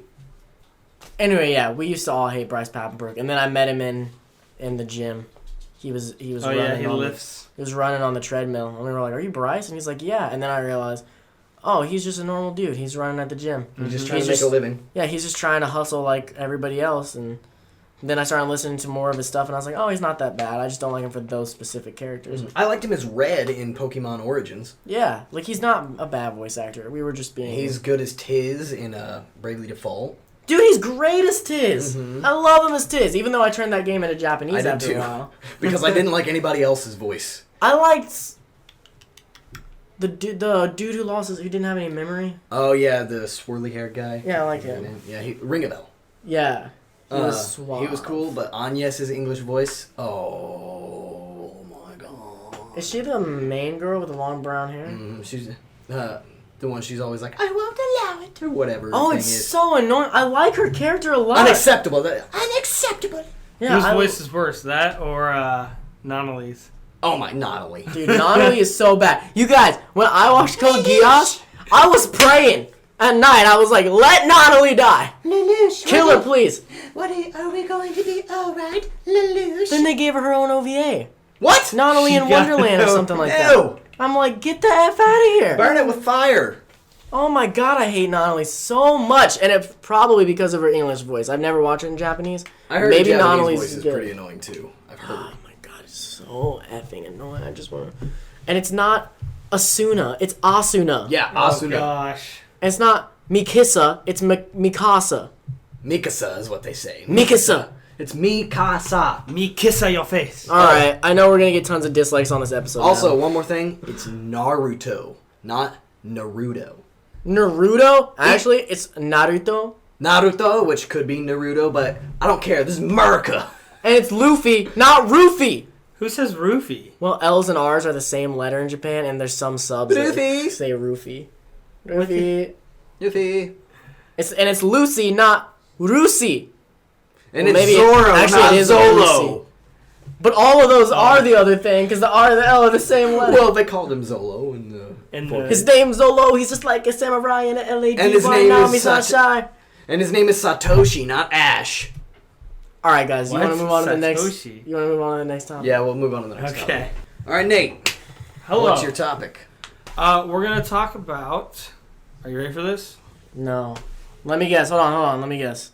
Anyway, yeah, we used to all hate Bryce Papenbrook, and then I met him in the gym. He was Oh running. yeah, he lifts. He was running on the treadmill, and we were like, "Are you Bryce?" And he's like, "Yeah." And then I realized, oh, he's just a normal dude. He's running at the gym. He's just trying to make a living. Yeah, he's just trying to hustle like everybody else. And then I started listening to more of his stuff, and I was like, oh, he's not that bad. I just don't like him for those specific characters. I liked him as Red in Pokemon Origins. Yeah, like he's not a bad voice actor. We were just being... He's good as Tiz in Bravely Default. Dude, he's great as Tiz. I love him as Tiz, even though I turned that game into Japanese after a while. Because I didn't like anybody else's voice. I liked the dude who who didn't have any memory. Oh yeah, the swirly haired guy. Yeah, I like him. Yeah, ring a bell. Yeah, he was he was cool, but Agnes's English voice. Oh my god. Is she the main girl with the long brown hair? She's the one she's always like, I won't allow it or whatever. Oh, it's so annoying. I like her character a lot. Unacceptable. Unacceptable. Yeah, whose voice is worse, that or Nonalee's? Oh my, Natalie. Dude, Natalie is so bad. You guys, when I watched Code Geass, I was praying at night. I was like, let Natalie die. Lelouch, Kill her, please. are we going to be alright, Lelouch? Then they gave her her own OVA. What? Natalie in Wonderland or something like that. I'm like, get the F out of here. Burn it with fire. Oh my god, I hate Natalie so much. And it's probably because of her English voice. I've never watched it in Japanese. I heard maybe the Japanese Natalie's voice is good. pretty annoying too. I've heard. Oh my god, it's so effing annoying. I just want to... And it's not Asuna, it's Asuna. Yeah, Oh Asuna. gosh. And it's not Mikasa, it's Mikasa. Mikasa is what they say. Mikasa. It's Mikasa. Me kiss at your face. Alright, I know we're going to get tons of dislikes on this episode. Also, now. one more thing. It's Naruto, not Naruto. Naruto? Actually, it's Naruto. Naruto, which could be Naruto, but I don't care. This is America. And it's Luffy, not Roofy. Who says roofie? Well, L's and R's are the same letter in Japan, and there's some subs Luffy. that say Roofy. Roofy. Yuffie. It's Lucy, not Rusi. And Well, it's maybe Zoro, actually not it is Zolo. Lucy. But all of those are the other thing, because the R and the L are the same letter. Well, they called him Zolo in the... His name's Zolo, he's just like a samurai in an LAD. And his name is he's not shy. And his name is Satoshi, not Ash. Alright guys, you What? want to move on to the next... Satoshi? You want to move on to the next topic? Yeah, we'll move on to the next topic. Okay. All right, Nate. Hello. What's your topic? We're gonna talk about. Are you ready for this? No. Let me guess. Hold on. Let me guess.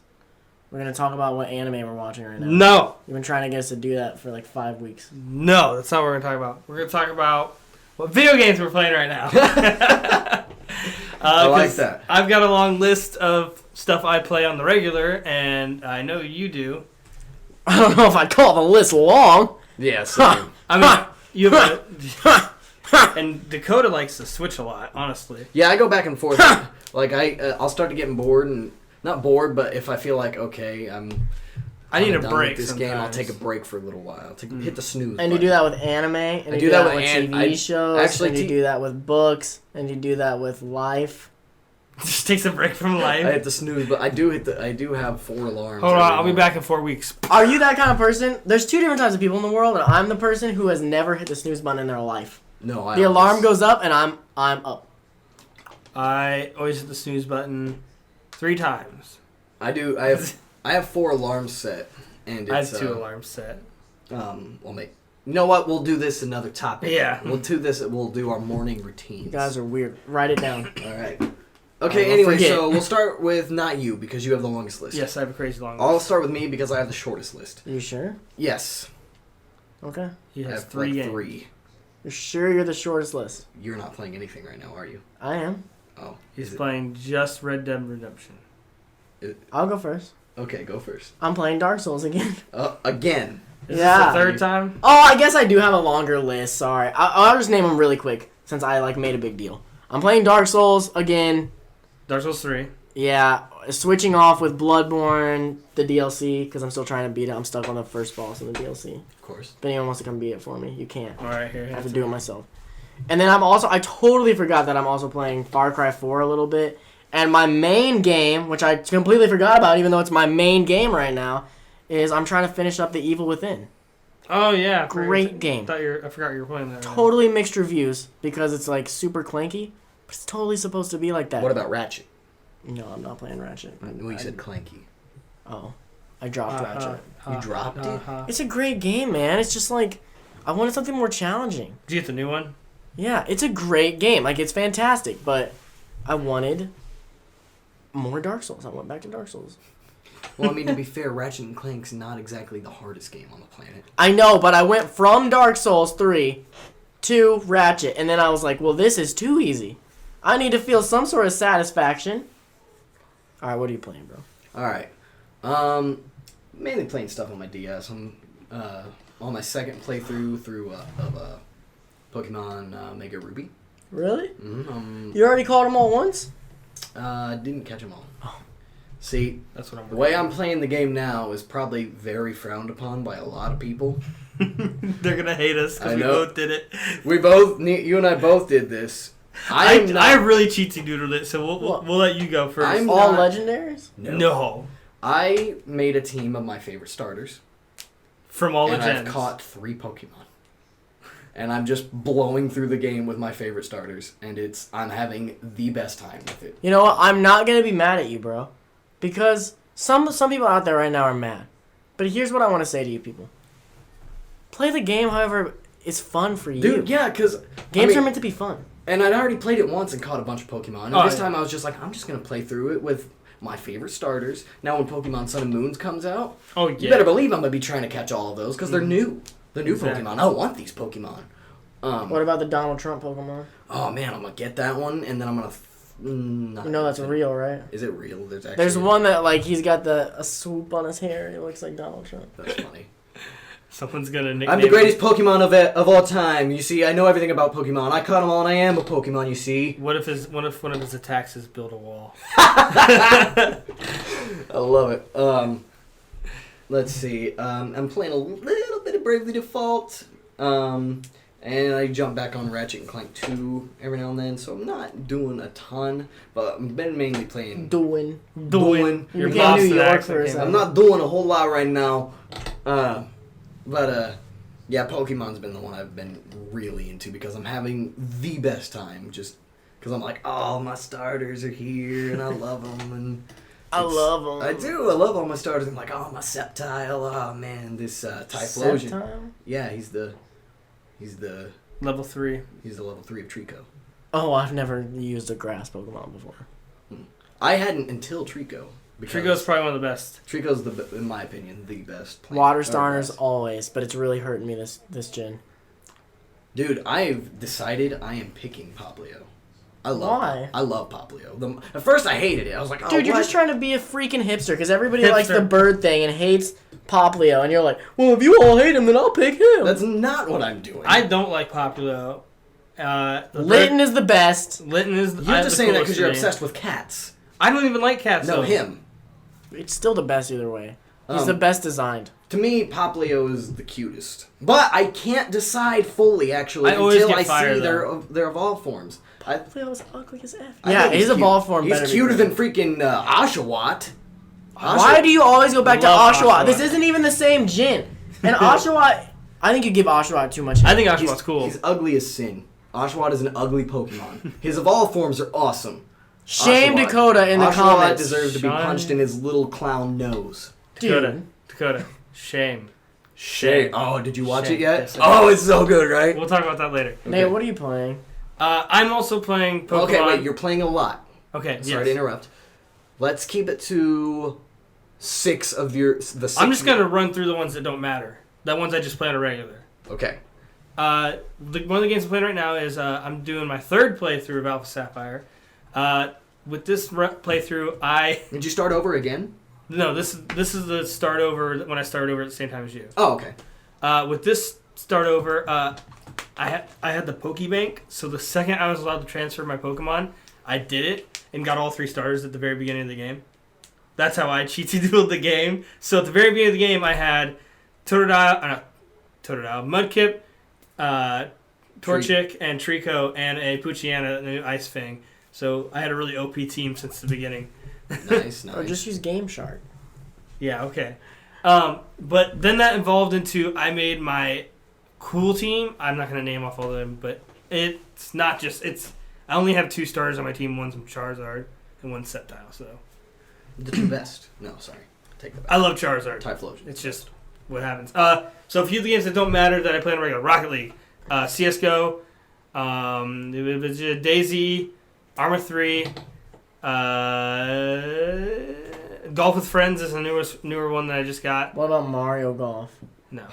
We're going to talk about what anime we're watching right now. No. You've been trying to get us to do that for like 5 weeks. No, that's not what we're gonna talk about. We're gonna talk about what video games we're playing right now. I like that. I've got a long list of stuff I play on the regular, and I know you do. I don't know if I'd call the list long. Yeah, same. I mean, you have and Dakota likes to Switch a lot, honestly. Yeah, I go back and forth. Like, I'll start to getting bored, and not bored, but if I feel like, okay, I need a done break. with this sometimes. game, I'll take a break for a little while. Hit the snooze And you do that with anime, and you do that with TV shows, actually and you do that with books, and you do that with life. Just takes a break from life. I hit the snooze, but I do have 4 alarms. Hold on, every I'll be morning. back in 4 weeks. Are you that kind of person? There's 2 different types of people in the world, and I'm the person who has never hit the snooze button in their life. No, The alarm goes up, and I'm up. I always hit the snooze button 3 times. I do. I have 4 alarms set, and I it's have 2 alarms set. We'll make. You know what? We'll do this another topic. Yeah. We'll do this. We'll do our morning routines. You guys are weird. Write it down. All right. Okay. will Anyway, forget. so we'll start with not you because you have the longest list. Yes, I have a crazy long I'll list. start with me because I have the shortest list. You sure? Yes. Okay. He I has have 3 like games. 3. You're sure you're the shortest list? You're not playing anything right now, are you? I am. Oh. He's is it- playing just Red Dead Redemption. I'll go first. Okay, go first. I'm playing Dark Souls again. Again. Is Yeah. this the 3rd time? Oh, I guess I do have a longer list. Sorry. I'll just name them really quick since I made a big deal. I'm playing Dark Souls again. Dark Souls 3. Yeah, switching off with Bloodborne, the DLC, because I'm still trying to beat it. I'm stuck on the first boss in the DLC. Of course. If anyone wants to come beat it for me, you can't. All right, here. I have to do it myself. And then I totally forgot that I'm also playing Far Cry 4 a little bit. And my main game, which I completely forgot about, even though it's my main game right now, is I'm trying to finish up The Evil Within. Oh yeah, Great game. I forgot you were playing that. Totally mixed reviews because it's like super clanky, but it's totally supposed to be like that. What about Ratchet? No, I'm not playing Ratchet. We said clanky. Oh, I dropped Ratchet. You dropped it? It's a great game, man. It's just like I wanted something more challenging. Did you get the new one? Yeah, it's a great game. Like it's fantastic, but I wanted more Dark Souls. I went back to Dark Souls. Well, I mean, to be fair, Ratchet and Clank's not exactly the hardest game on the planet. I know, but I went from Dark Souls 3 to Ratchet, and then I was like, well, this is too easy. I need to feel some sort of satisfaction. All right, what are you playing, bro? All right. Mainly playing stuff on my DS. I'm on my second playthrough of Pokemon Mega Ruby. Really? Mm-hmm. You already caught them all once? Didn't catch them all. Oh. See, that's what I'm. The way I'm playing the game now is probably very frowned upon by a lot of people. They're gonna hate us because we both did it. You and I both did this. I really cheatsy doodled it, so we'll let you go first. All legendaries? No. I made a team of my favorite starters. From all the gens. And I've caught 3 Pokemon. And I'm just blowing through the game with my favorite starters, and I'm having the best time with it. You know what? I'm not gonna be mad at you, bro, because some people out there right now are mad. But here's what I want to say to you people: play the game, however, it's fun for you. Dude, yeah, because games are meant to be fun. And I'd already played it once and caught a bunch of Pokemon. And this time I was just like, I'm just gonna play through it with my favorite starters. Now when Pokemon Sun and Moons comes out, you better believe I'm gonna be trying to catch all of those because they're new. The new Pokemon. I want these Pokemon. What about the Donald Trump Pokemon? Oh man, I'm gonna get that one, and then I'm gonna. You know that's real, right? Is it real? There's one that like he's got a swoop on his hair. It looks like Donald Trump. That's funny. Someone's gonna nickname. I'm the greatest Pokemon of all time. You see, I know everything about Pokemon. I caught them all, and I am a Pokemon. You see. What if one of his attacks is build a wall? I love it. Let's see. I'm playing a little bit of Bravely Default. And I jump back on Ratchet and Clank 2 every now and then, so I'm not doing a ton, but I've been mainly playing. Doing. You're in New York for a second. I'm not doing a whole lot right now, but yeah, Pokemon's been the one I've been really into because I'm having the best time. Just because I'm like, oh, my starters are here, and I love them, and I love them. I do. I love all my starters. I'm like, oh, my Sceptile. Oh man, this Typhlosion. Sceptile? Yeah, he's the level 3. He's the level 3 of Trico. Oh, I've never used a grass Pokemon before. I hadn't until Trico. Trico's probably one of the best. Trico's in my opinion, the best. Water starters always, but it's really hurting me this gen. Dude, I've decided I am picking Poplio. I love Poplio. At first, I hated it. I was like, oh, dude, you're just trying to be a freaking hipster because everybody likes the bird thing and hates Poplio, and you're like, well, if you all hate him, then I'll pick him. That's not what I'm doing. I don't like Poplio. Litten is the best. Litten is. You're just saying that because you're obsessed with cats. I don't even like cats. No, him. It's still the best either way. He's the best designed. To me, Poplio is the cutest, but I can't decide fully actually until I see their evolved forms. Poplio is ugly as F. Yeah, his evolved form. He's cuter than freaking Oshawott. Why do you always go back to Oshawott? This isn't even the same gin. And Oshawott, I think you give Oshawott too much hate. I think Oshawott's cool. He's ugly as sin. Oshawott is an ugly Pokemon. His evolved forms are awesome. Shame Oshawott. Dakota in the comments. Oshawott deserves to be punched in his little clown nose. Dakota. Shame. Oh, did you watch it yet? Yes, oh, it's so good, right? We'll talk about that later. Okay. Nate, what are you playing? I'm also playing Pokemon. Okay, wait, you're playing a lot. Okay, Sorry to interrupt. Let's keep it to 6 of the 6. I'm just going to run through the ones that don't matter. The ones I just play on a regular. Okay. One of the games I'm playing right now is I'm doing my 3rd playthrough of Alpha Sapphire. With this playthrough, Did you start over again? No, this is the start over when I started over at the same time as you. Oh, okay. With this start over, I had the Pokebank, so the second I was allowed to transfer my Pokemon, I did it and got all 3 starters at the very beginning of the game. That's how I cheaty-doodled the game. So at the very beginning of the game, I had Totodile, Mudkip, Torchic and Trico and a Poochyena, the new Ice Fang. So I had a really OP team since the beginning. Nice. Or just use Game Shark. Yeah, okay. But then that evolved into I made my cool team. I'm not going to name off all of them, but it's not just... I only have 2 starters on my team. One's Charizard and one's Sceptile, so... The 2 best. No, sorry. Take that back. I love Charizard. Typhlosion. It's just what happens. So a few of the games that don't matter that I play on regular. Rocket League, CSGO, DayZ, Arma 3, Golf with Friends is a newer one that I just got. What about Mario Golf? No.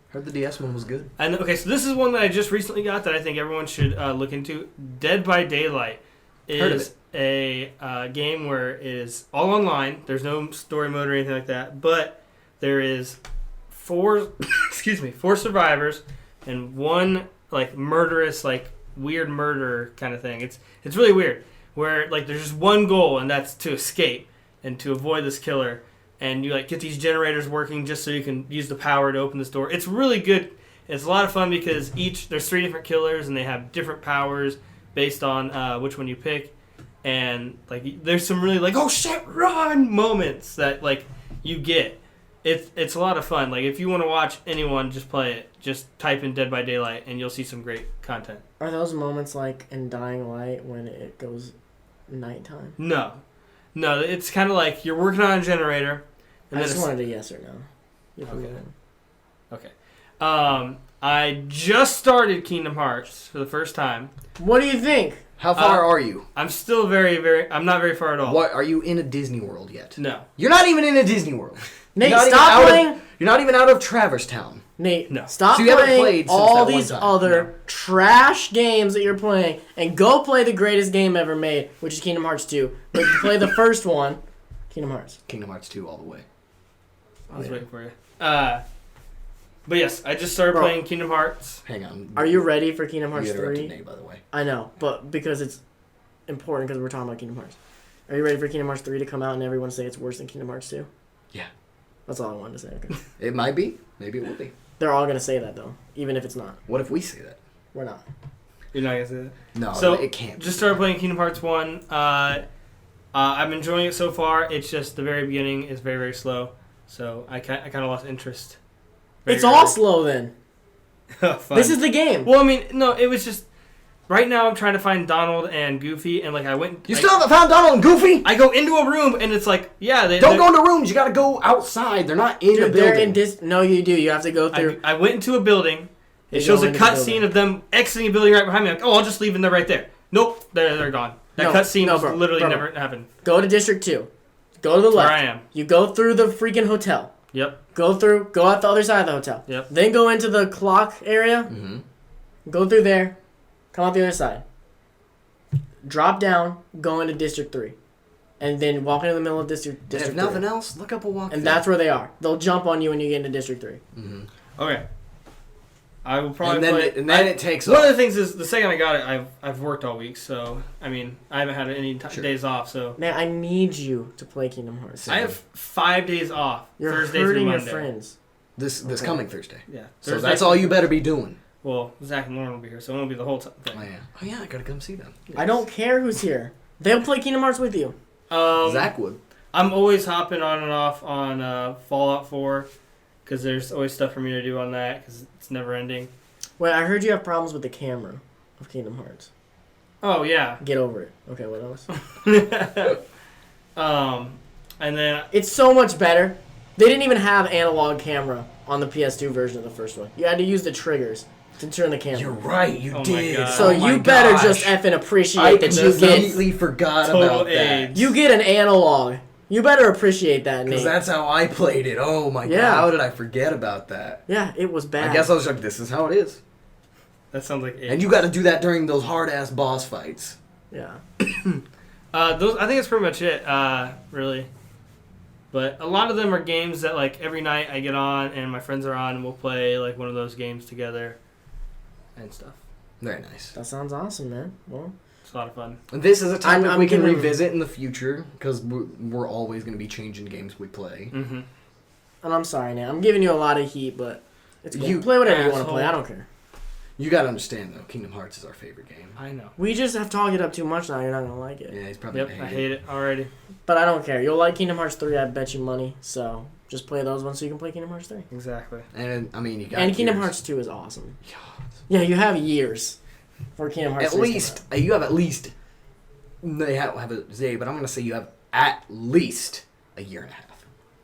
Heard the DS one was good. And okay, so this is one that I just recently got that I think everyone should look into. Dead by Daylight is a game where it is all online. There's no story mode or anything like that, but there is 4 survivors and 1 like murderous, like weird murder kind of thing. It's really weird. Where like there's just one goal, and that's to escape and to avoid this killer. And you like get these generators working just so you can use the power to open this door. It's really good. It's a lot of fun because there's 3 different killers and they have different powers based on which one you pick. And like there's some really like, oh shit, run moments that like you get. It's a lot of fun. Like if you want to watch anyone just play it, just type in Dead by Daylight and you'll see some great content. Are those moments like in Dying Light when it goes nighttime? No, it's kind of like you're working on a generator. And I then just wanted a yes or no. Okay. I just started Kingdom Hearts for the first time. What do you think? How far are you? I'm still I'm not very far at all. What are you in a Disney World yet? No. You're not even in a Disney World. Nate, stop playing. You're not even out of Traverse Town. Nate, no. Stop so you haven't playing played since all that one these time. other trash games that you're playing and go play the greatest game ever made, which is Kingdom Hearts 2. But play the first one, Kingdom Hearts. Kingdom Hearts 2 all the way. I was waiting for you. But yes, I just started playing Kingdom Hearts. Hang on. Are you ready for Kingdom Hearts You 3? interrupted Nate, by the way. I know, but because it's important because we're talking about Kingdom Hearts. Are you ready for Kingdom Hearts 3 to come out and everyone say it's worse than Kingdom Hearts 2? Yeah. That's all I wanted to say. Okay. It might be. Maybe it will be. They're all going to say that, though, even if it's not. What if we say that? We're not. You're not going to say that? No, so it can't. Just started playing Kingdom Hearts 1. I'm enjoying it so far. It's just the very beginning is very, very slow. So I kind of lost interest. It's all slow then. This is the game. Well, I mean, no, it was just... Right now, I'm trying to find Donald and Goofy, and like I went. You still haven't found Donald and Goofy? I go into a room, and it's like, yeah, don't go into rooms. You gotta go outside. They're not in a building. They're in no, you do. You have to go through. I went into a building. It shows a cutscene of them exiting a building right behind me. Like, oh, I'll just leave them there right there. Nope, they're gone. That cutscene literally never happened. Go to District 2. Go to the left. Where I am. You go through the freaking hotel. Yep. Go out the other side of the hotel. Yep. Then go into the clock area. Mm-hmm. Go through there. Come out the other side. Drop down, go into District 3. And then walk into the middle of District 3. If nothing else, look up a walk. And that's where they are. They'll jump on you when you get into District 3. Mm-hmm. Okay. I will probably play. And then it takes One off. of the things is, the second I got it, I've worked all week, so, I mean, I haven't had any days off, so. Man, I need you to play Kingdom Hearts. I have 5 days off. You're Thursday hurting through your Monday. friends. This coming Thursday. Yeah. So Thursday that's all you better be doing. Well, Zach and Lauren will be here, so it won't be the whole thing. Oh yeah, I gotta come see them. Yes. I don't care who's here. They'll play Kingdom Hearts with you. Zach would. I'm always hopping on and off on Fallout 4 because there's always stuff for me to do on that because it's never ending. Wait, I heard you have problems with the camera of Kingdom Hearts. Oh, yeah. Get over it. Okay, what else? And then... It's so much better. They didn't even have analog camera on the PS2 version of the first one. You had to use the triggers to turn the camera. You're right, you did. So you better just effing appreciate that you get... I completely forgot about that. You get an analog. You better appreciate that, Nate. Because that's how I played it. Oh my god, how did I forget about that? Yeah, it was bad. I guess I was like, this is how it is. That sounds like it. And you got to do that during those hard-ass boss fights. Yeah. I think that's pretty much it, really. But a lot of them are games that, like, every night I get on and my friends are on and we'll play, like, one of those games together and stuff. Very nice. That sounds awesome, man. Well, it's a lot of fun. This is a topic I'm we can gonna... revisit in the future because we're always going to be changing games we play. Mm-hmm. And I'm sorry, Nate. I'm giving you a lot of heat, but it's cool. You play whatever you want to play. I don't care. You gotta understand though, Kingdom Hearts is our favorite game. I know. We just have talked it up too much now. You're not gonna like it. Yeah, he's probably Yep, gonna I hate it already. But I don't care. You'll like Kingdom Hearts 3. I bet you money. So just play those ones so you can play Kingdom Hearts 3. Exactly. And I mean, you got. And Kingdom years. Hearts 2 is awesome. Yeah, you have years for Kingdom Hearts. At 3 's least coming out. you have at least. They have a Z, but I'm gonna say you have at least a year and a half.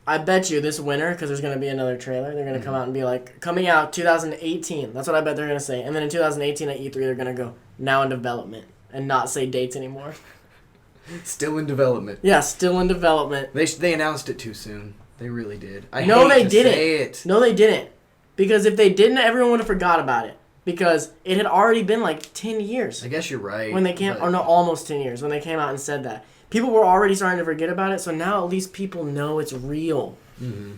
I bet you this winter, because there's going to be another trailer, they're going to come out and be like, coming out 2018. That's what I bet they're going to say. And then in 2018 at E3, they're going to go, now in development, and not say dates anymore. Still in development. Yeah, still in development. They announced it too soon. They really did. No, they to didn't. say it. No, they didn't. Because if they didn't, everyone would have forgot about it. Because it had already been like 10 years I guess you're right. when they came, or no, almost 10 years when they came out and said that. People were already starting to forget about it, so now at least people know it's real. Mm-hmm.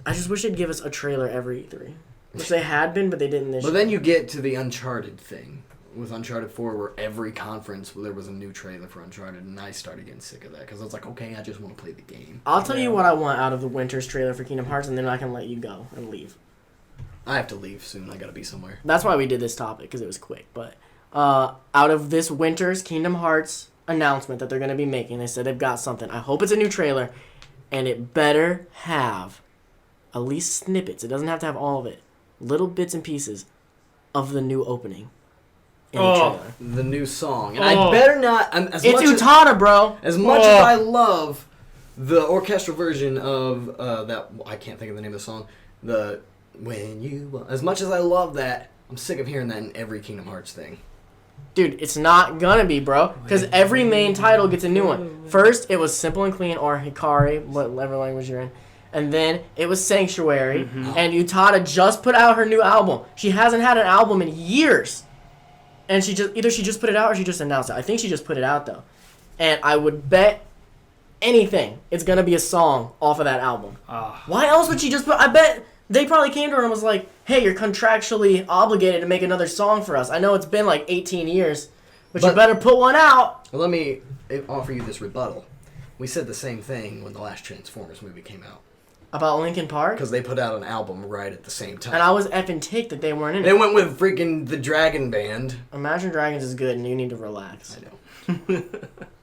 I just wish they'd give us a trailer every E3. Which they had been, but they didn't this But year. then you get to the Uncharted thing with Uncharted 4, where every conference there was a new trailer for Uncharted, and I started getting sick of that because I was like, okay, I just want to play the game. I'll tell you what I want out of the Winter's trailer for Kingdom Hearts, and then I can let you go and leave. I have to leave soon. I gotta be somewhere. That's why we did this topic, because it was quick. But out of this Winter's Kingdom Hearts announcement that they're going to be making, they said they've got something. I hope it's a new trailer, and it better have at least snippets. It doesn't have to have all of it. Little bits and pieces of the new opening in the trailer. The new song, and I better not. As It's much Utada, bro. As much as I love the orchestral version of that, I can't think of the name of the song. The When You. As much as I love that, I'm sick of hearing that in every Kingdom Hearts thing. Dude, it's not gonna be, bro. Because every main title gets a new one. First, it was Simple and Clean or Hikari, whatever language you're in. And then it was Sanctuary. Mm-hmm. And Utada just put out her new album. She hasn't had an album in years. And she just put it out or she just announced it. I think she just put it out, though. And I would bet anything it's gonna be a song off of that album. Why else would she just put... I bet... They probably came to her and was like, hey, you're contractually obligated to make another song for us. I know it's been like 18 years, but you better put one out. Let me offer you this rebuttal. We said the same thing when the last Transformers movie came out. About Linkin Park? Because they put out an album right at the same time. And I was effing ticked that they weren't in They it. went with freaking the Dragon Band. Imagine Dragons is good and you need to relax. I know.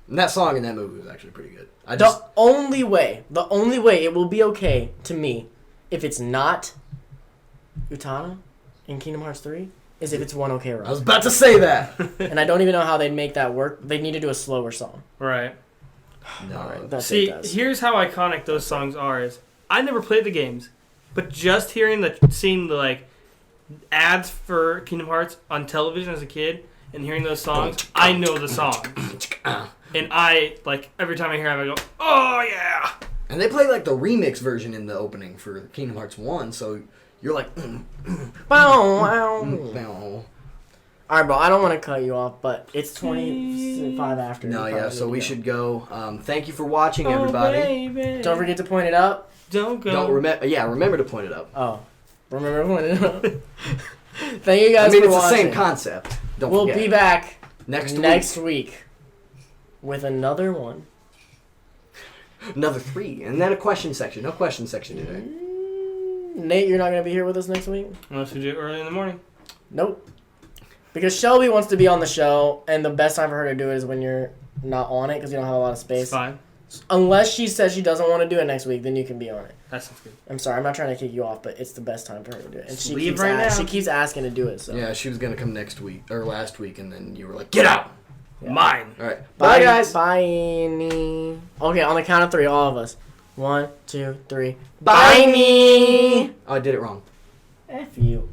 And that song in that movie was actually pretty good. The only way it will be okay to me if it's not Utada in Kingdom Hearts 3 is if it's One OK Road. I was about to say that. And I don't even know how they'd make that work. They'd need to do a slower song. Right. No. Alright, that's See, it, guys. here's how iconic those songs are. Is I never played the games, but just seeing the like ads for Kingdom Hearts on television as a kid and hearing those songs, I know the songs. And I like every time I hear them, I go, "Oh yeah!" And they play like the remix version in the opening for Kingdom Hearts 1, so you're like, Bow, wow. no. All right, bro. I don't want to cut you off, but it's 25 after. No, You yeah, probably so need we to go. should go. Thank you for watching, everybody. Oh, baby. Don't forget to point it out. Don't go. Don't remember to point it up. Oh, remember to point it out. Thank you guys I mean, for it's watching. the same concept. Don't We'll forget. be back next week with another one. Another 3, and then a question section. No question section today. Nate, you're not going to be here with us next week? Unless we do it early in the morning. Nope. Because Shelby wants to be on the show, and the best time for her to do it is when you're not on it because you don't have a lot of space. It's fine. Unless she says she doesn't want to do it next week, then you can be on it. That sounds good. I'm sorry, I'm not trying to kick you off, but it's the best time for her to do it. And she Leave keeps, right now. she keeps asking to do it. So Yeah, she was gonna come next week or last week, and then you were like, "Get out!" Yeah. Mine. All right, bye guys. Bye. Okay, on the count of 3, all of us. 1, 2, 3. Bye. Bye me. Oh, I did it wrong. F you.